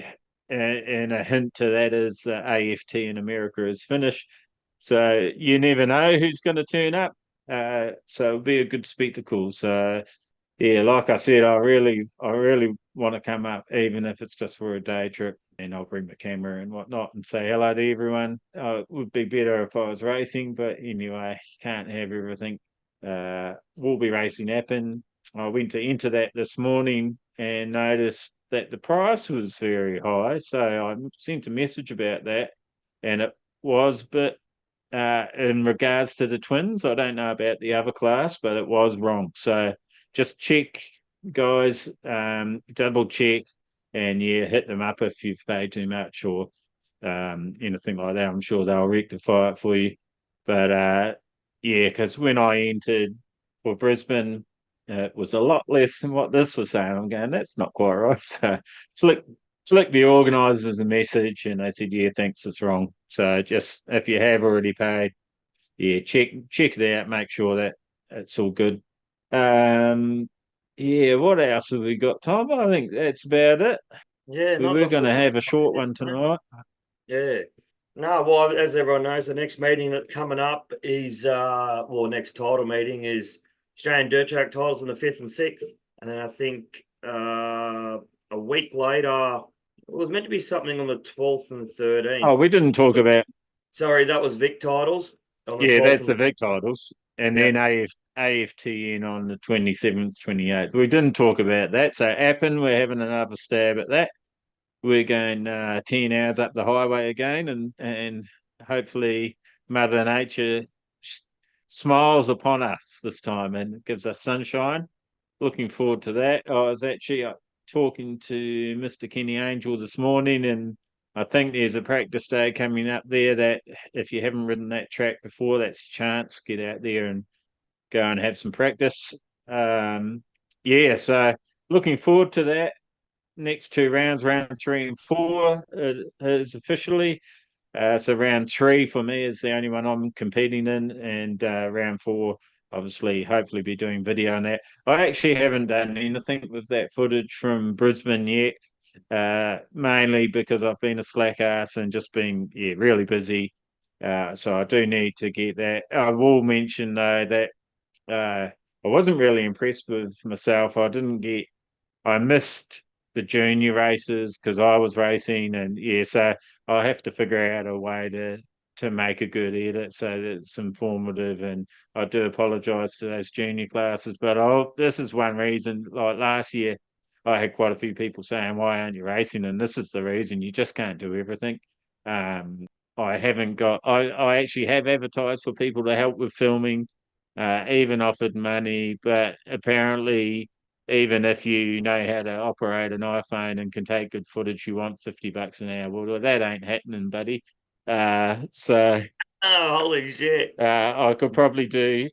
and a hint to that is AFT in America is finished. So you never know who's going to turn up. So it'll be a good spectacle. So yeah, like I said, I really want to come up, even if it's just for a day trip, and I'll bring my camera and whatnot and say hello to everyone. It would be better if I was racing, but anyway, can't have everything. We'll be racing Appen. I went to enter that this morning and noticed that the price was very high, so I sent a message about that, and it was, but in regards to the twins, I don't know about the other class, but it was wrong. So just check, guys, double check, and yeah, hit them up if you've paid too much or anything like that. I'm sure they'll rectify it for you. But yeah, because when I entered for Brisbane, it was a lot less than what this was saying. I'm going, that's not quite right. So flick the organisers a message, and they said, yeah, thanks, it's wrong. So just if you have already paid, yeah, check it out, make sure that it's all good. Yeah, what else have we got, Tom? I think that's about it. Yeah, We not were much going to to talk have a short about, one mate. tonight. Yeah. No, well, as everyone knows, the next meeting that's coming up is next title meeting is Australian Dirt Track Titles on the 5th and 6th. And then I think a week later, it was meant to be something on the 12th and 13th. Oh, we didn't talk about. Sorry, that was Vic Titles on the Yeah, 12th that's and the Vic titles, and Yeah. then AFTN on the 27th, 28th. We didn't talk about that. So Appen, we're having another stab at that. We're going 10 hours up the highway again, and hopefully Mother Nature smiles upon us this time and gives us sunshine. Looking forward to that. I was actually talking to Mr. Kenny Angel this morning, and I think there's a practice day coming up there that if you haven't ridden that track before, that's a chance. Get out there and go and have some practice. Yeah, so looking forward to that. Next two rounds, round 3 and 4, is officially. So round 3 for me is the only one I'm competing in, and round 4, obviously, hopefully be doing video on that. I actually haven't done anything with that footage from Brisbane yet, mainly because I've been a slack ass and just been really busy. So I do need to get that. I will mention though that I wasn't really impressed with myself. I missed the junior races because I was racing, and so I have to figure out a way to make a good edit so that it's informative. And I do apologise to those junior classes, but this is one reason. Like last year, I had quite a few people saying, "Why aren't you racing?" And this is the reason: you just can't do everything. I haven't got. I actually have advertised for people to help with filming, even offered money, but apparently even if you know how to operate an iPhone and can take good footage, you want $50 an hour. Well, that ain't happening, buddy. So Oh, holy shit. I could probably do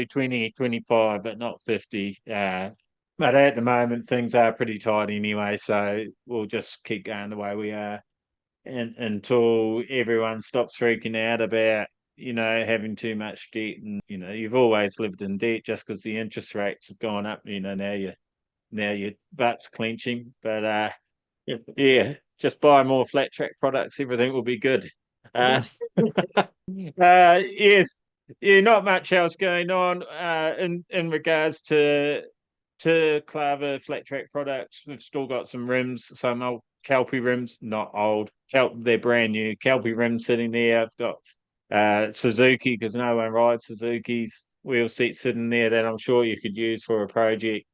20, 25, but not 50. But at the moment things are pretty tight anyway, so we'll just keep going the way we are, and until everyone stops freaking out about having too much debt. And you've always lived in debt. Just because the interest rates have gone up, now your butt's clenching. But yeah, just buy more flat track products, everything will be good. Yes, yeah, not much else going on in regards to Klavr Flat Track products. We've still got some rims, some old Kelpie rims, not old. They're brand new Kelpie rims sitting there. I've got Suzuki, because no one rides Suzuki's wheel seat sitting there that I'm sure you could use for a project.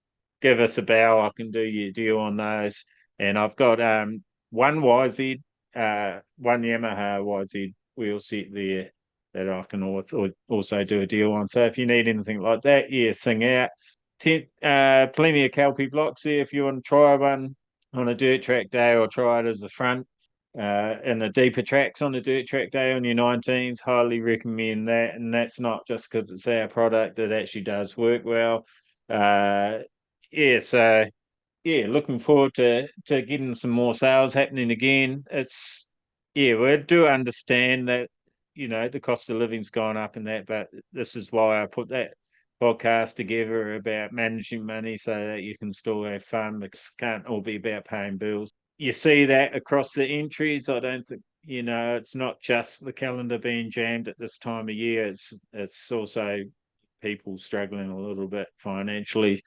Give us a bow, I can do your deal on those. And I've got one YZ, one Yamaha YZ wheel set there that I can also do a deal on. So if you need anything like that, sing out. plenty of Kelpie blocks there if you want to try one on a dirt track day or try it as the front. And the deeper tracks on the dirt track day on your 19s, highly recommend that. And that's not just because it's our product, it actually does work well. So looking forward to getting some more sales happening again. We do understand that, the cost of living's gone up and that, but this is why I put that podcast together about managing money so that you can still have fun, because it can't all be about paying bills. You see that across the entries. I don't think, it's not just the calendar being jammed at this time of year. It's also people struggling a little bit financially.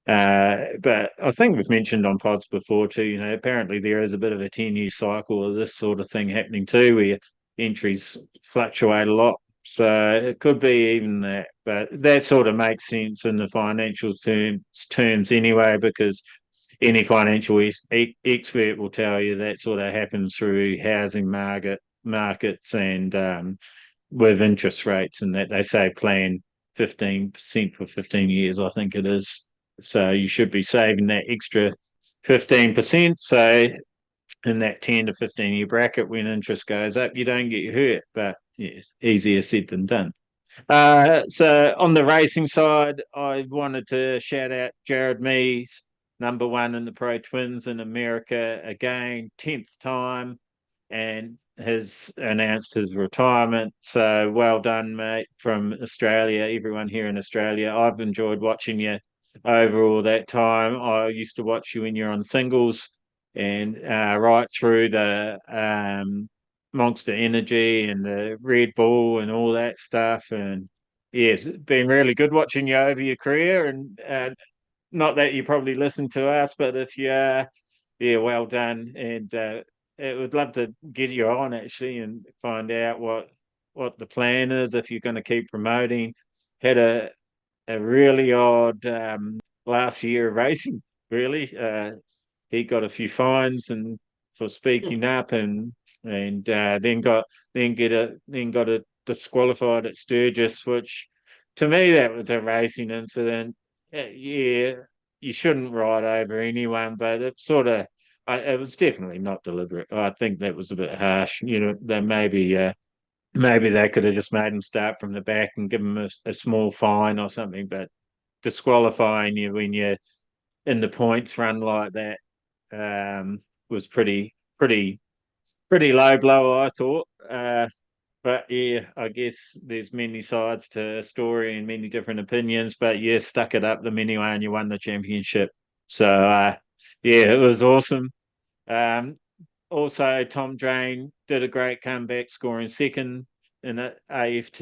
But I think we've mentioned on pods before too, apparently there is a bit of a 10-year cycle of this sort of thing happening too, where entries fluctuate a lot. So it could be even that, but that sort of makes sense in the financial terms anyway, because any financial expert will tell you that sort of happens through housing markets and with interest rates, and that they say plan 15% for 15 years, I think it is. So you should be saving that extra 15%. So in that 10 to 15-year bracket, when interest goes up, you don't get hurt. But yeah, easier said than done. So on the racing side, I wanted to shout out Jared Mees, #1 in the Pro Twins in America again, 10th time, and has announced his retirement. So well done, mate, from Australia, everyone here in Australia. I've enjoyed watching you over all that time. I used to watch you when you're on singles and right through the Monster Energy and the Red Bull and all that stuff. And yeah, it's been really good watching you over your career. And not that you probably listen to us, but if you are, yeah, well done. And I would love to get you on actually and find out what the plan is if you're going to keep promoting. Had a really odd last year of racing, really. He got a few fines and for speaking up, and then got disqualified at Sturgis, which to me that was a racing incident. Yeah, you shouldn't ride over anyone, but it was definitely not deliberate. I think that was a bit harsh. They maybe they could have just made him start from the back and give him a small fine or something, but disqualifying you when you're in the points run like that was pretty low blow, I thought. But yeah, I guess there's many sides to a story and many different opinions, but you stuck it up them anyway and you won the championship. So yeah, it was awesome. Um, Also, Tom Drain did a great comeback, scoring second in the AFT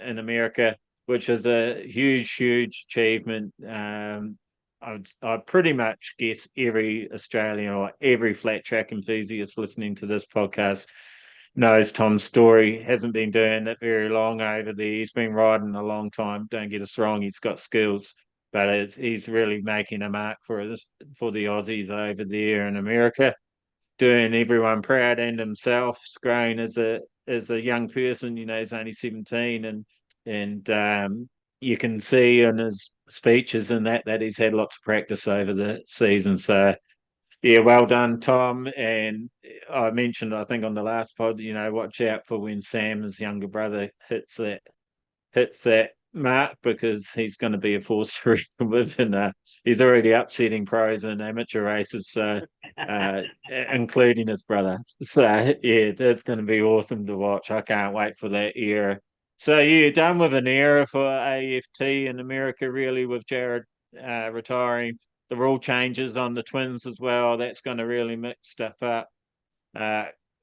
in America, which is a huge achievement. I'd pretty much guess every Australian or every flat track enthusiast listening to this podcast knows Tom's story. Hasn't been doing it very long over there. He's been riding a long time. Don't get us wrong, he's got skills, but he's really making a mark for the Aussies over there in America, doing everyone proud and himself. Growing as a young person, he's only 17, and you can see in his speeches and that he's had lots of practice over the season. So yeah, well done, Tom. And I mentioned, I think on the last pod, watch out for when Sam, his younger brother, hits that mark, because he's going to be a force to reckon with, and he's already upsetting pros in amateur races, so including his brother. So yeah, that's going to be awesome to watch. I can't wait for that era. So yeah, done with an era for AFT in America, really, with Jared retiring. The rule changes on the twins as well. That's going to really mix stuff up.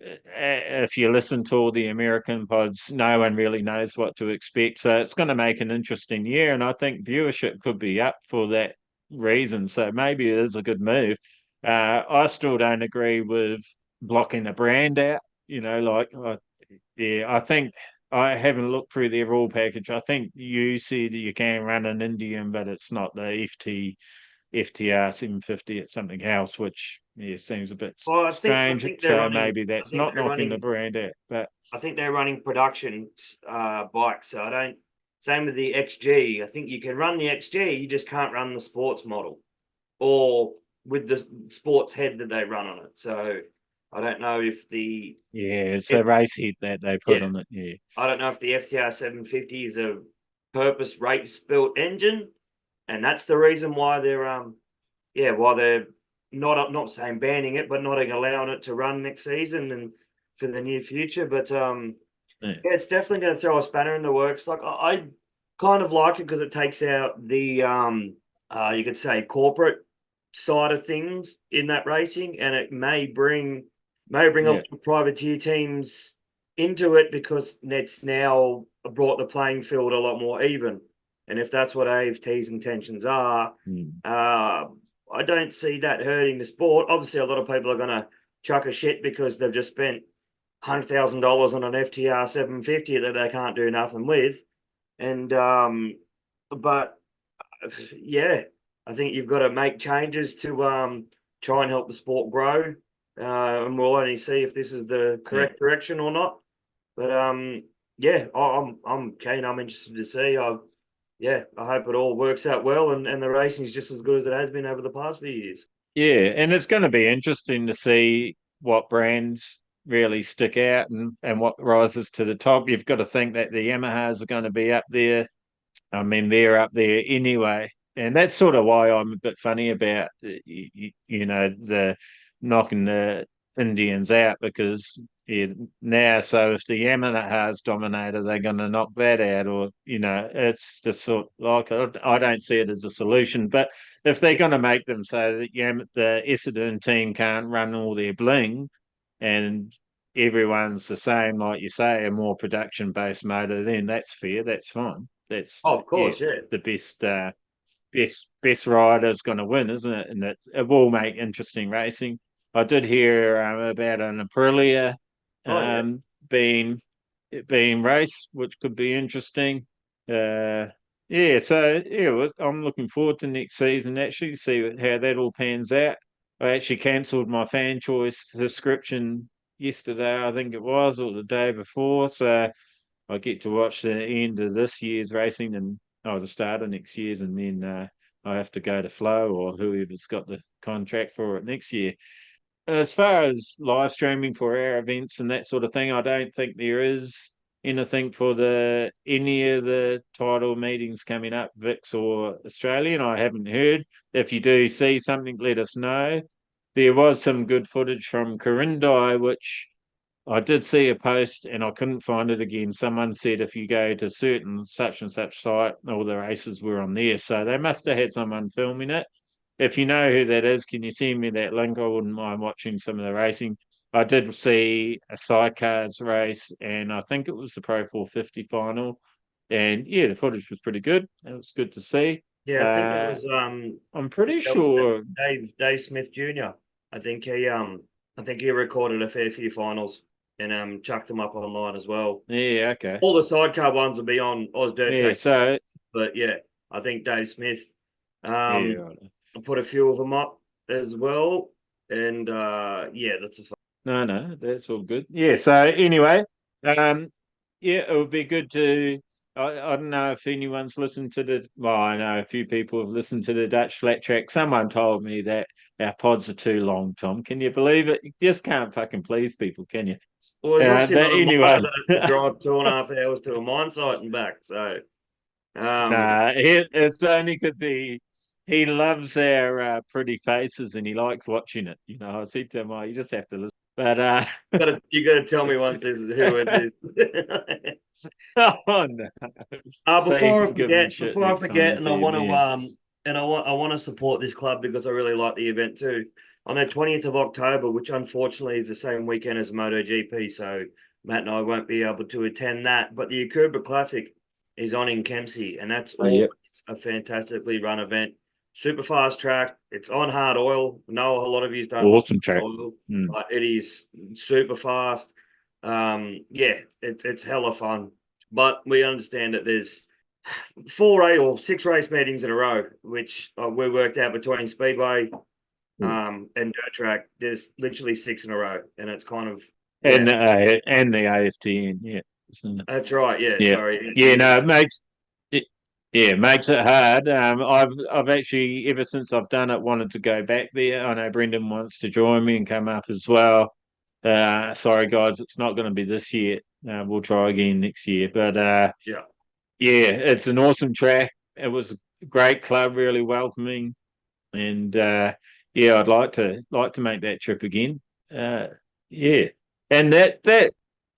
If you listen to all the American pods, no one really knows what to expect. So it's going to make an interesting year. And I think viewership could be up for that reason. So maybe it is a good move. I still don't agree with blocking the brand out. I think I haven't looked through their rule package. I think you said you can run an Indian, but it's not the FTR 750, it's something else, which seems a bit strange. So maybe that's not knocking the brand out. But I think they're running production bikes, so I don't Same with the XG. I think you can run the XG, you just can't run the sports model or with the sports head that they run on it. So I don't know if it's a race head that they put on it. Yeah. I don't know if the FTR 750 is a purpose race built engine, and that's the reason why they're why they're not saying banning it, but not allowing it to run next season and for the near future. But it's definitely going to throw a spanner in the works. Like I kind of like it because it takes out the you could say corporate side of things in that racing, and it may bring a lot of privateer teams into it because it's now brought the playing field a lot more even. And if that's what AFT's intentions are, I don't see that hurting the sport. Obviously, a lot of people are going to chuck a shit because they've just spent $100,000 on an FTR 750 that they can't do nothing with. And but yeah, I think you've got to make changes to try and help the sport grow. And we'll only see if this is the correct direction or not. But I'm keen. I'm interested to see. I hope it all works out well and the racing is just as good as it has been over the past few years. Yeah, and it's going to be interesting to see what brands really stick out and what rises to the top. You've got to think that the Yamahas are going to be up there. I mean, they're up there anyway. And that's sort of why I'm a bit funny about, the knocking the Indians out because now, so if the Yamahas dominator, they're going to knock that out, or it's just sort of like I don't see it as a solution. But if they're going to make them so that the Essendon team can't run all their bling, and everyone's the same, like you say, a more production based motor, then that's fair. That's fine. That's of course, the best rider's going to win, isn't it? And it will make interesting racing. I did hear about an Aprilia being raced, which could be interesting. I'm looking forward to next season. Actually, see how that all pans out. I actually cancelled my fan choice subscription yesterday, I think it was, or the day before. So I get to watch the end of this year's racing and the start of next year's, and then I have to go to Flow or whoever's got the contract for it next year. As far as live streaming for our events and that sort of thing, I don't think there is anything for any of the title meetings coming up, Vix or Australian. I haven't heard. If you do see something, let us know. There was some good footage from Corindai, which I did see a post and I couldn't find it again. Someone said if you go to certain such and such site, all the races were on there. So they must have had someone filming it. If you know who that is, can you send me that link? I wouldn't mind watching some of the racing. I did see a sidecars race, and I think it was the Pro 450 final. And yeah, the footage was pretty good. It was good to see. Yeah, I think it was. I'm pretty sure Dave Smith Jr. I think he recorded a fair few finals and chucked them up online as well. Yeah, okay. All the sidecar ones will be on Oz Dirt. Yeah, so but yeah, I think Dave Smith. Right. I put a few of them up as well, and that's just fun. No, that's all good. Yeah. So anyway, it would be good to. I don't know if anyone's listened to the. Well, I know a few people have listened to the Dutch Flat Track. Someone told me that our pods are too long, Tom. Can you believe it? You just can't fucking please people, can you? Well, it's obviously but anyway, to drive 2.5 hours to a mine site and back. So, it's only because he loves our pretty faces and he likes watching it. I said to him, "Oh, you just have to listen." But you got to tell me once this is who it is. Oh no! Before I forget, and I want to support this club because I really like the event too. On the 20th of October, which unfortunately is the same weekend as MotoGP, so Matt and I won't be able to attend that. But the Akuba Classic is on in Kempsey, and that's always a fantastically run event. Super fast track. It's on hard oil. No, a lot of you don't. Awesome track. But it is super fast. It's hella fun. But we understand that there's 6 race meetings in a row, which we worked out between Speedway and Dirt Track. There's literally 6 in a row, and it's kind of and the AFTN, That's right. Yeah. Yeah. Sorry. Yeah. No, it Yeah, it makes it hard. I've actually ever since I've done it wanted to go back there. I know Brendan wants to join me and come up as well. Sorry guys, it's not going to be this year. We'll try again next year. But Yeah. yeah, it's an awesome track. It was a great club, really welcoming, and yeah, I'd like to make that trip again. Uh, yeah, and that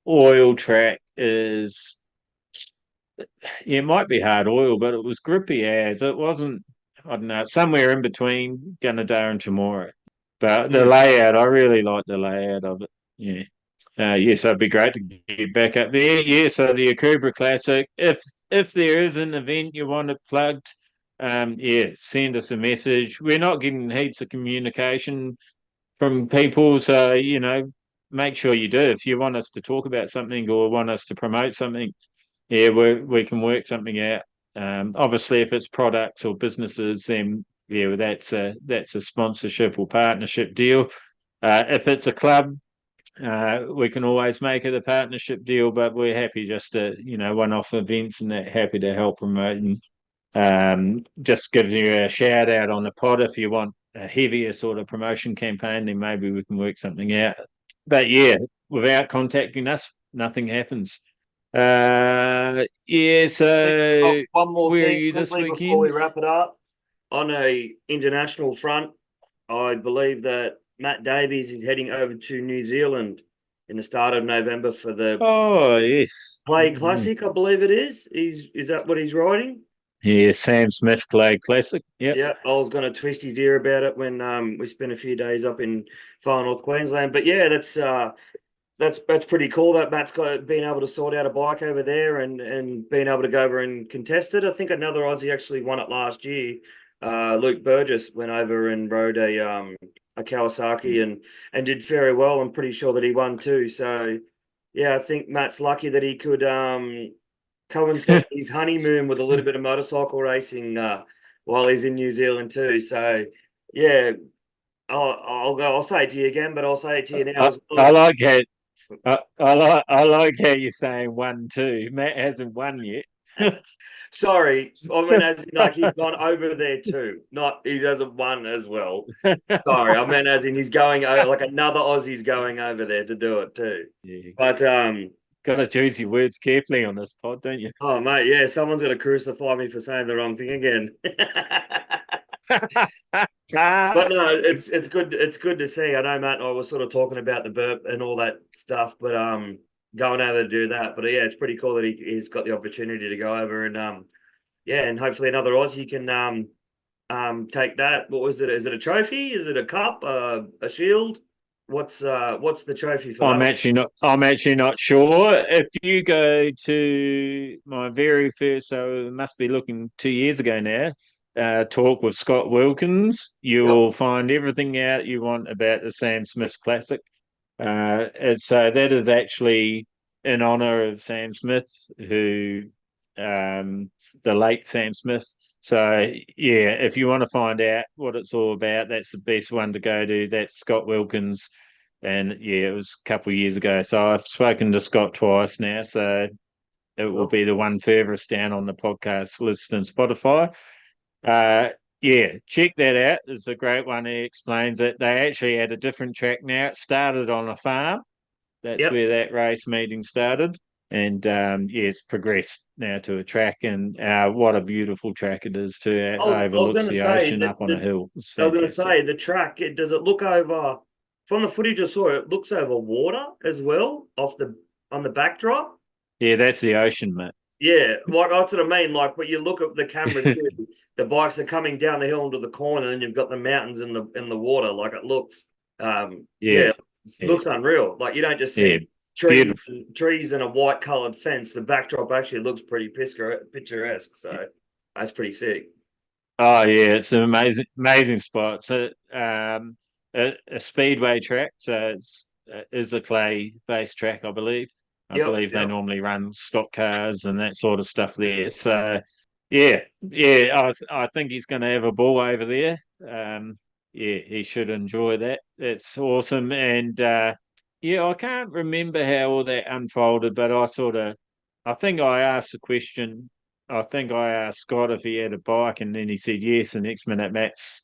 oil track is, yeah, it might be hard oil, but it was grippy as it wasn't. I don't know, somewhere in between Gunnedah and Chamorro. But the Mm. layout, I really like the layout of it. Yeah. Yeah, so it'd be great to get back up there. Yeah, so the Akubra Classic. If there is an event you want it plugged, yeah, send us a message. We're not getting heaps of communication from people, so make sure you do. If you want us to talk about something or want us to promote something, yeah, we can work something out. Obviously, if it's products or businesses, then yeah, that's a sponsorship or partnership deal. If it's a club, we can always make it a partnership deal, but we're happy just to, one-off events and that, happy to help promote and just give you a shout out on the pod if you want a heavier sort of promotion campaign, then maybe we can work something out. But yeah, without contacting us, nothing happens. Yeah, Oh, so one more where are thing you this quickly before we weekend? wrap it up. On a international front, I believe that Matt Davies is heading over to New Zealand in the start of November for the Oh, yes. Play Classic, I believe it is. Is that what he's riding? Yeah, Sam Smith Clay Classic. Yep. Yeah, I was going to twist his ear about it when we spent a few days up in far north Queensland. But yeah, that's pretty cool that Matt's got been able to sort out a bike over there and being able to go over and contest it. I think another Aussie actually won it last year. Luke Burgess went over and rode a Kawasaki and did very well. I'm pretty sure that he won too. So yeah, I think Matt's lucky that he could coincide his honeymoon with a little bit of motorcycle racing while he's in New Zealand too. So yeah, I'll say it to you again, but I'll say it to you now I, as I well. like how I like how you're saying 1-2. Matt hasn't won yet. Sorry, I mean as in, like he's gone over there too. Not he hasn't won as well. Sorry, I meant as in he's going over like another Aussie's going over there to do it too. Yeah, But got to choose your words carefully on this pod, don't you? oh mate, yeah, someone's gonna crucify me for saying the wrong thing again. But no, it's good to see. I know Matt and I was sort of talking about the burp and all that stuff, but going over to do that. But yeah, it's pretty cool that he's got the opportunity to go over and yeah, and hopefully another Aussie can take that. What was it? Is it a trophy? Is it a cup? A shield? What's the trophy for that I'm one? actually not. I'm actually not sure. If you go to my very first, so it must be looking 2 years ago now. Talk with Scott Wilkins. You Yep. will find everything out you want about the Sam Smith Classic. So that is actually in honor of Sam Smith, who the late Sam Smith. So yeah, if you want to find out what it's all about, that's the best one to go to. That's Scott Wilkins, and yeah, it was a couple of years ago. So I've spoken to Scott twice now, so it will Cool. be the one furthest down on the podcast list in Spotify. Uh, yeah, check that out. It's a great one. He explains it. They actually had a different track now. It started on a farm. That's Yep. where that race meeting started. And yeah, it's progressed now to a track. And what a beautiful track it is, too. It I was overlooks going to the say ocean that up on a hill. It's I was going to fantastic. say the track. Does it look over from the footage I saw? It looks over water as well off the on the backdrop. Yeah, that's the ocean, mate. Yeah, like that's what I mean. Like when you look at the camera too, the bikes are coming down the hill into the corner, and you've got the mountains in the water. Like it looks, Yeah, yeah, it yeah, looks unreal. Like you don't just yeah. see trees, Beautiful. trees and a white coloured fence. The backdrop actually looks pretty picturesque. So that's pretty sick. Oh yeah, it's an amazing spot. So a speedway track. So it is a clay based track, I believe. I Yep, believe they yep. normally run stock cars and that sort of stuff there. So yeah, I think he's going to have a ball over there. Um, yeah, he should enjoy that. It's awesome. And yeah, I can't remember how all that unfolded, but I think I asked the question. I think I asked Scott if he had a bike, and then he said yes. The next minute, Matt's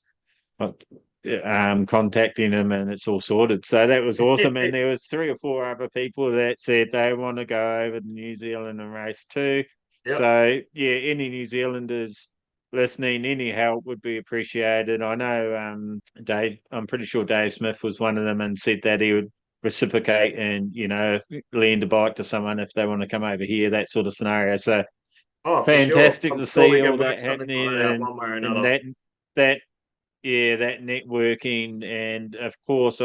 contacting him, and it's all sorted. So that was awesome. And there was 3 or 4 other people that said they want to go over to New Zealand and race too. Yep. So yeah, any New Zealanders listening, any help would be appreciated. I know Dave, I'm pretty sure Dave Smith was one of them, and said that he would reciprocate and lend a bike to someone if they want to come over here, that sort of scenario. So Oh, for sure. fantastic I'm to sure we see can all work that something happening, like that one way or and another. that that networking. And of course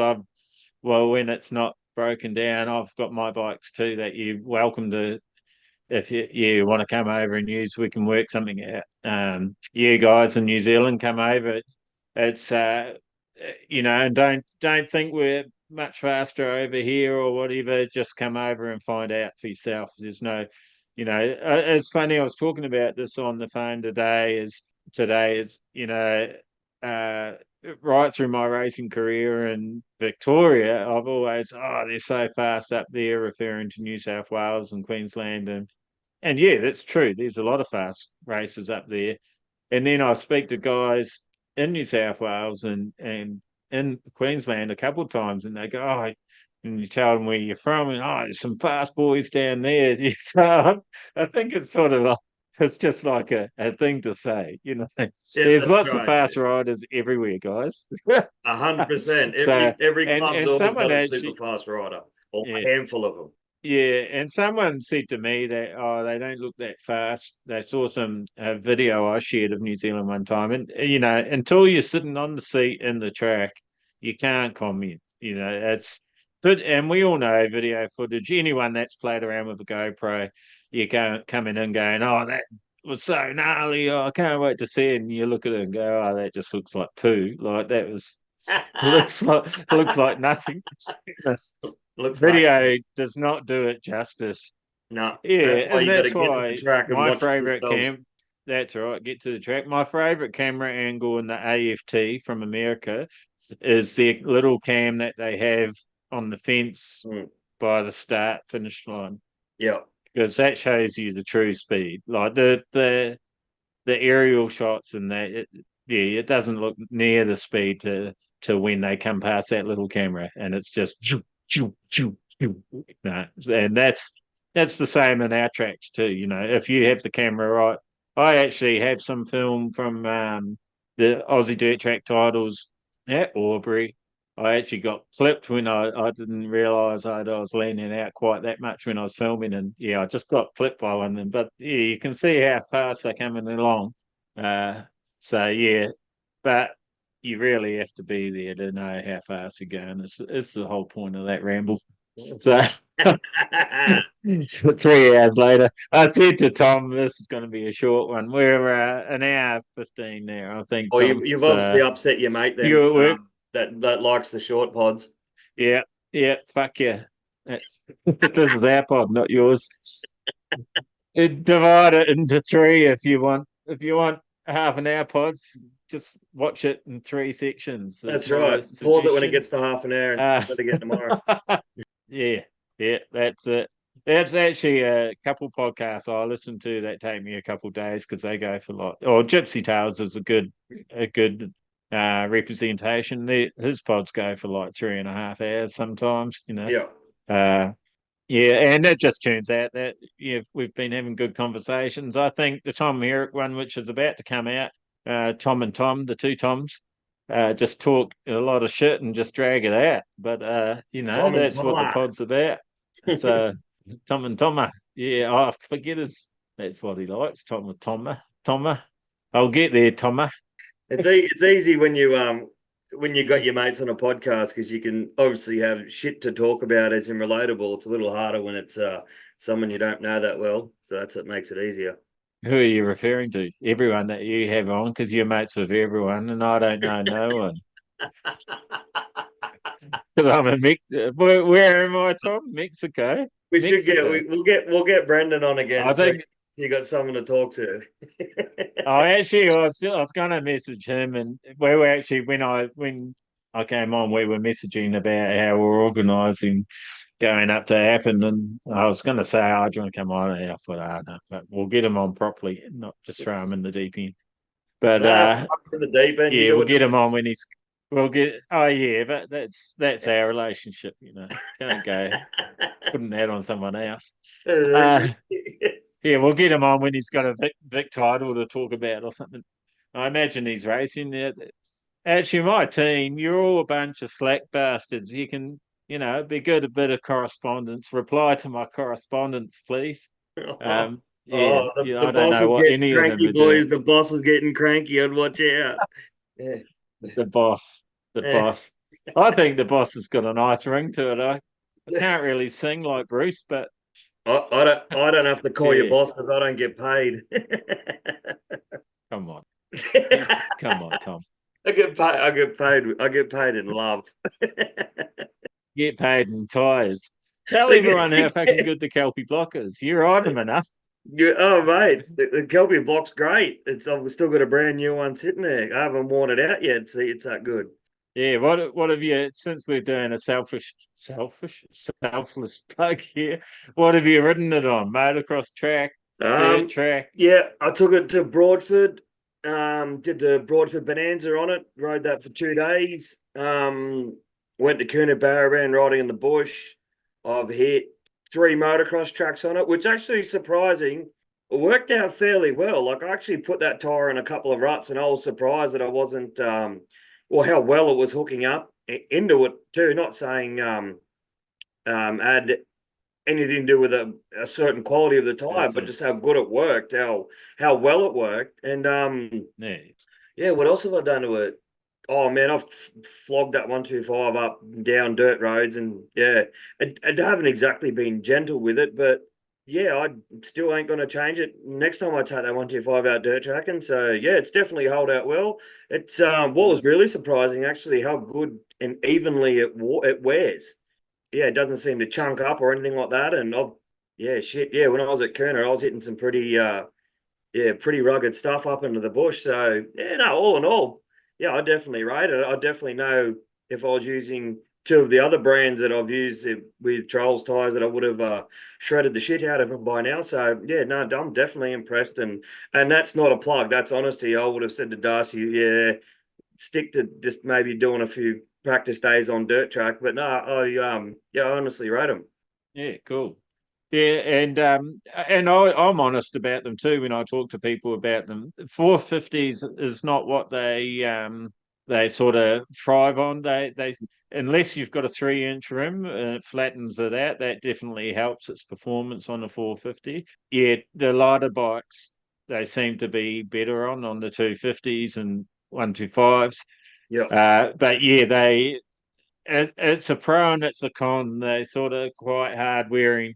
when it's not broken down, I've got my bikes too that you're welcome to, if you want to come over and use, we can work something out. You guys in New Zealand come over. It's and don't think we're much faster over here or whatever. Just come over and find out for yourself. There's no, it's funny. I was talking about this on the phone today. Uh, right through my racing career in Victoria, I've always, they're so fast up there, referring to New South Wales and Queensland, and yeah, that's true. There's a lot of fast races up there. And then I speak to guys in New South Wales and in Queensland a couple of times, and they go, and you tell them where you're from, and there's some fast boys down there. So I think it's sort of it's just like a thing to say, Yeah, There's that's lots of right. fast riders everywhere, guys. 100%. So Every club's always someone got a actually, super fast rider, or yeah, a handful of them. yeah, and someone said to me that they don't look that fast. They saw some video I shared of New Zealand one time, and until you're sitting on the seat in the track, you can't comment. It's but and we all know video footage. Anyone that's played around with a GoPro, you go coming in going, that was so gnarly. I can't wait to see it. And you look at it and go, that just looks like poo. Like that was looks like nothing. Looks like Video does not do it justice. no. Yeah, That's why and you got to that's get to the why track and my watch it favorite yourselves. that's right, get to the track. My favorite camera angle in the AFT from America is the little cam that they have on the fence by the start finish line. Yeah. Because that shows you the true speed. Like the aerial shots and that, it doesn't look near the speed to when they come past that little camera, and it's just no, and that's the same in our tracks too. If you have the camera right, I actually have some film from the Aussie Dirt Track Titles at Albury. I actually got clipped when I didn't realise I was leaning out quite that much when I was filming, and I just got clipped by one of them. But yeah, you can see how fast they're coming along. So yeah, but you really have to be there to know how fast you're going. It's the whole point of that ramble. So 3 hours later, I said to Tom, "This is going to be a short one. We're an hour 15 now, I think." Oh, Tom. you've obviously upset your mate then. You at work? That likes the short pods. Yeah, fuck yeah. This is our pod, not yours. Divide it into 3 if you want. If you want half an hour pods, just watch it in 3 sections. That's right. Pause it when it gets to half an hour and Uh, let it get tomorrow. yeah, that's it. That's actually a couple podcasts I listen to that take me a couple of days because they go for Gypsy Tales is a good representation. His pods go for like 3.5 hours sometimes. Yeah. And it just turns out that we've been having good conversations. I think the Tom Merrick one, which is about to come out, Tom and Tom, the 2 Toms, just talk a lot of shit and just drag it out. But that's what the pod's about. So Tom and Toma, forget us. That's what he likes. Tom and Toma. I'll get there, Toma. It's easy when you got your mates on a podcast because you can obviously have shit to talk about. It's relatable. It's a little harder when it's someone you don't know that well. So that's what makes it easier. Who are you referring to? Everyone that you have on, because you're mates with everyone, and I don't know no one. Because I'm a Where am I, Tom? Mexico. We'll get Brendan on again. I think you got someone to talk to. I was going to message him, and we were actually when I came on, we were messaging about how we're organising going up to happen, and I was going to say, "Oh, do you want to come on?" And I thought, "Ah, no," but we'll get him on properly, not just throw him in the deep end. But No, fuck in the deep end. You yeah, do we'll it. get him on when he's. We'll get. Oh yeah, but that's our relationship. Can't go putting that on someone else. Uh, yeah, we'll get him on when he's got a Vic title to talk about or something. I imagine he's racing there. Actually, my team, you're all a bunch of slack bastards. You can, be good a bit of correspondence. Reply to my correspondence, please. Yeah, Oh, yeah. the I don't boss know is what getting any of them cranky, are doing. boys. The boss is getting cranky. I'd watch out. Yeah. The boss, the Yeah. boss. I think the boss has got a nice ring to it. I can't really sing like Bruce, but I don't have to call you yeah, boss because I don't get paid. come on, come on, Tom. I get paid in love. Get paid in tyres. Tell everyone how fucking good the Kelpie block is. You're on them enough. Oh mate, the Kelpie block's great. I've still got a brand new one sitting there. I haven't worn it out yet. See, it's that good. Yeah, what have you, since we're doing a selfless plug here, what have you ridden it on? Motocross track, dirt Um, track? yeah, I took it to Broadford. Did the Broadford Bonanza on it. Rode that for 2 days. Went to Coonabarabran riding in the bush. I've hit 3 motocross tracks on it, which actually surprising. It worked out fairly well. Like I actually put that tire in a couple of ruts, and I was surprised that I wasn't well how well it was hooking up into it too. Not saying add anything to do with a certain quality of the tire, Is but it? just how good it worked, how well it worked, and Yeah. yeah. What else have I done to it? Oh man, I've flogged that 125 up and down dirt roads, and yeah, I haven't exactly been gentle with it, but yeah, I still ain't gonna change it. Next time I take that 125 out dirt tracking, so yeah, it's definitely held out well. It's what was really surprising actually how good and evenly it wears. Yeah, it doesn't seem to chunk up or anything like that. And yeah, shit, yeah. When I was at Kerner, I was hitting some pretty rugged stuff up into the bush. So yeah, no, all in all, yeah, I definitely rate it. I definitely know if I was using two of the other brands that I've used with Trolls tires that I would have shredded the shit out of them by now. So yeah, no, I'm definitely impressed. And that's not a plug. That's honesty. I would have said to Darcy, yeah, stick to just maybe doing a few practice days on dirt track. But no, I honestly rate them. Yeah, cool. Yeah, and I'm honest about them too when I talk to people about them. 450s is not what they sort of thrive on. They unless you've got a 3-inch rim, it flattens it out. That definitely helps its performance on the 450. Yeah, the lighter bikes they seem to be better on the 250s and 125s. Yeah. But yeah, it's a pro and it's a con. They're sort of quite hard wearing.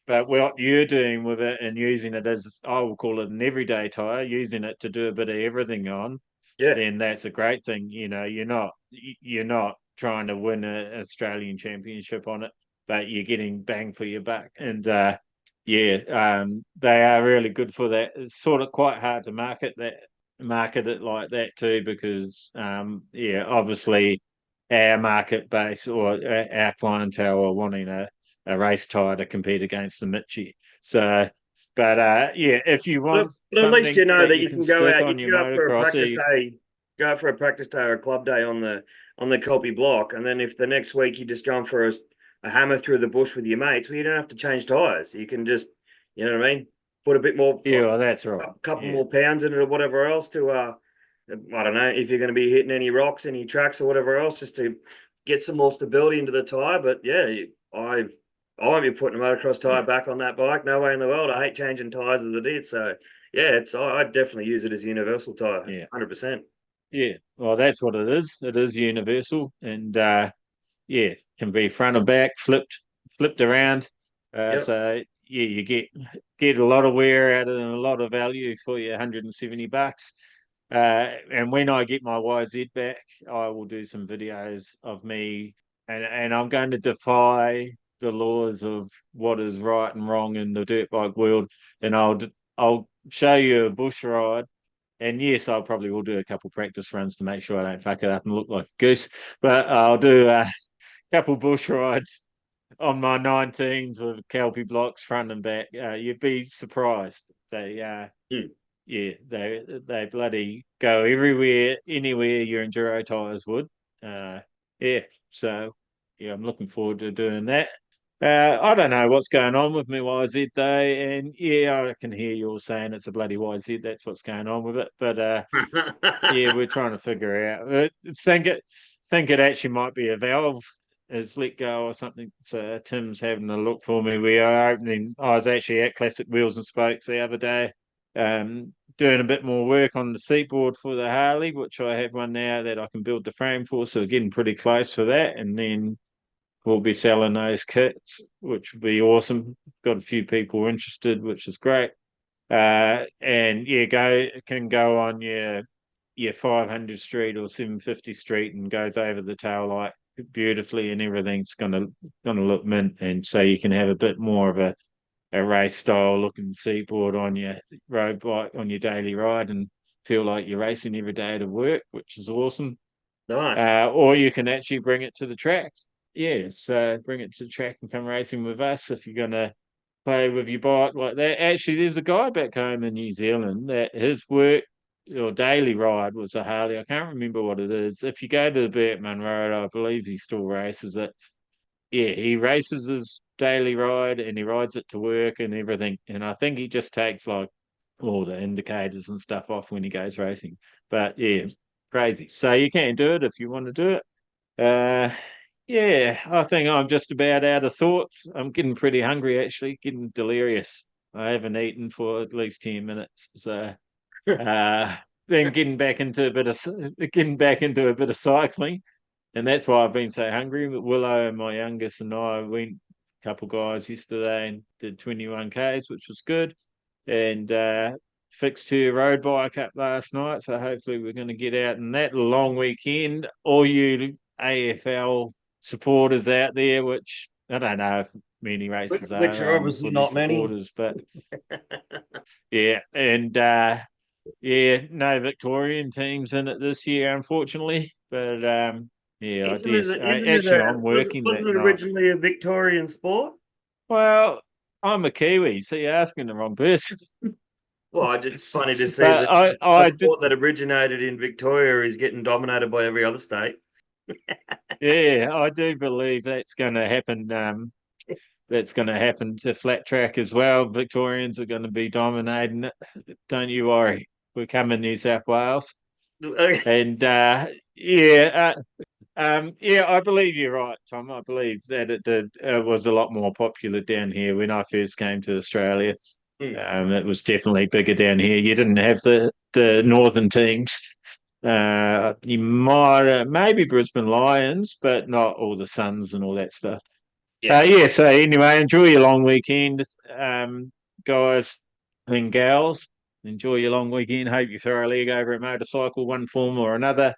But what you're doing with it and using it as, I will call it an everyday tire, using it to do a bit of everything on, Yeah. then that's a great thing. You're not trying to win an Australian championship on it, but you're getting bang for your buck. And they are really good for that. It's sort of quite hard to market it like that too, because obviously our market base or our clientele are wanting a race tire to compete against the Mitchie. So, but if you want But at least something you know that that you you can can go stick out. You on can your go out for a motocross, practice day. Go out for a practice day or a club day on the Kelpie block, and then if the next week you're just going for a hammer through the bush with your mates, well, you don't have to change tires. You can just, you know what I mean, put a bit more, yeah, well, that's a right. couple Yeah, more pounds in it or whatever else to I don't know if you're going to be hitting any rocks, any tracks or whatever else, just to get some more stability into the tire. But yeah, I won't be putting a motocross tire yeah, back on that bike. No way in the world. I hate changing tires as it is. So yeah, I definitely use it as a universal tire, yeah, 100%. yeah. Well, that's what it is. It is universal, and can be front and back, flipped around. Yep. So yeah, you get a lot of wear out of it and a lot of value for your $170. And when I get my YZ back, I will do some videos of me, and I'm going to defy the laws of what is right and wrong in the dirt bike world, and I'll show you a bush ride and yes, I probably will do a couple practice runs to make sure I don't fuck it up and look like a goose. But I'll do a couple bush rides on my 19s with Kelpie blocks front and back. You'd be surprised. They bloody go everywhere, anywhere your enduro tires would. So I'm looking forward to doing that. I don't know what's going on with me YZ day, and I can hear you all saying it's a bloody YZ. That's what's going on with it. But we're trying to figure out. Think it actually might be a valve is let go or something. So Tim's having a look for me. We are opening. I was actually at Classic Wheels and Spokes the other day, doing a bit more work on the seatboard for the Harley, which I have one now that I can build the frame for. So getting pretty close for that, and then we'll be selling those kits, which will be awesome. Got a few people interested, which is great. And can go on your 500 Street or 750 Street and goes over the tail light beautifully, and everything's gonna look mint, and so you can have a bit more of a race style looking seatboard on your road bike on your daily ride and feel like you're racing every day to work, which is awesome. Nice. Or you can actually bring it to the track. So bring it to the track and come racing with us if you're gonna play with your bike like that. Actually, there's a guy back home in New Zealand that his work or daily ride was a Harley. I can't remember what it is. If you go to the Bertman Road, I believe he still races it. Yeah, he races his daily ride and he rides it to work and everything. And I think he just takes like all the indicators and stuff off when he goes racing. But yeah, crazy. So you can do it if you want to do it. I think I'm just about out of thoughts. I'm getting pretty hungry, actually, getting delirious. I haven't eaten for at least 10 minutes. So then getting back into a bit of cycling. And that's why I've been so hungry. Willow, my youngest, and I went a couple guys yesterday and did 21 Ks, which was good. And fixed her road bike up last night. So hopefully we're going to get out in that long weekend. All you AFL supporters out there, which I don't know if many races which are obviously not supporters, but no Victorian teams in it this year, unfortunately. But I'm working wasn't that it night. originally a Victorian sport? Well, I'm a Kiwi, so you're asking the wrong person. Well, it's funny to see that a sport that originated in Victoria is getting dominated by every other state. Yeah, I do believe that's going to happen. That's going to happen to flat track as well. Victorians are going to be dominating it. Don't you worry. We're coming, New South Wales. And I believe you're right, Tom. I believe that it was a lot more popular down here when I first came to Australia. It was definitely bigger down here. You didn't have the northern teams. You might maybe Brisbane Lions, but not all the Suns and all that stuff. So anyway, enjoy your long weekend, guys and gals. Enjoy your long weekend. Hope you throw a leg over a motorcycle, one form or another.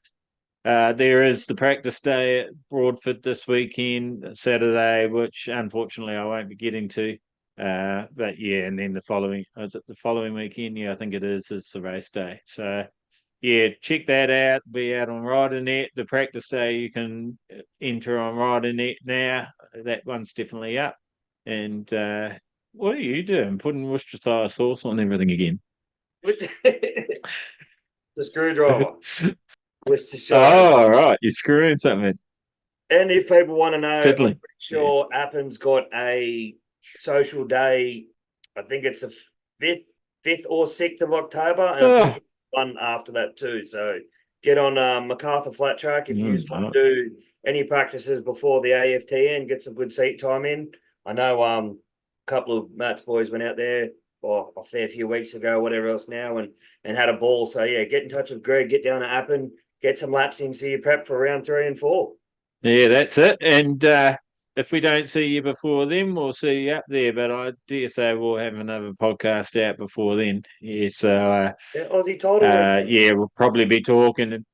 There is the practice day at Broadford this weekend, Saturday, which unfortunately I won't be getting to. But and then the following weekend, I think it is the race day. So check that out. Be out on RiderNet. The practice day you can enter on RiderNet now. That one's definitely up. And what are you doing? Putting Worcestershire sauce on everything again? The screwdriver. Worcestershire. Oh, right. You're screwing something. And if people want to know, Fiddling. I'm pretty sure Appin's got a social day. I think it's the 5th or 6th of October, and one after that too. So get on MacArthur Flat Track if you want to do any practices before the AFTN, get some good seat time in. I know a couple of Matt's boys went out there a fair few weeks ago, whatever else now, and had a ball. So get in touch with Greg, get down to Appin, get some laps in, so you prep for round 3 and 4. Yeah, that's it. And if we don't see you before then, we'll see you up there. But I dare say we'll have another podcast out before then. Yeah, so Aussie title. we'll probably be talking.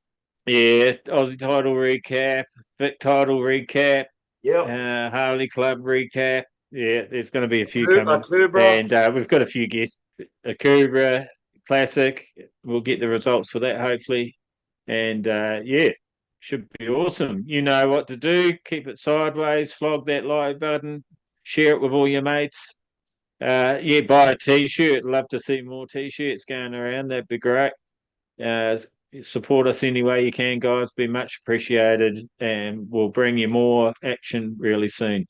Yeah, Aussie title recap, Vic title recap, Harley Club recap. Yeah, there's going to be a few coming, and we've got a few guests, a Klavr Classic. We'll get the results for that hopefully. And should be awesome. You know what to do. Keep it sideways, flog that like button, share it with all your mates. Buy a t-shirt. Love to see more t-shirts going around. That'd be great. Support us any way you can, guys. Be much appreciated, and we'll bring you more action really soon.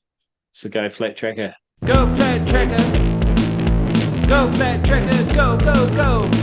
So go Flat Tracker. Go Flat Tracker. Go Flat Tracker. Go, go, go.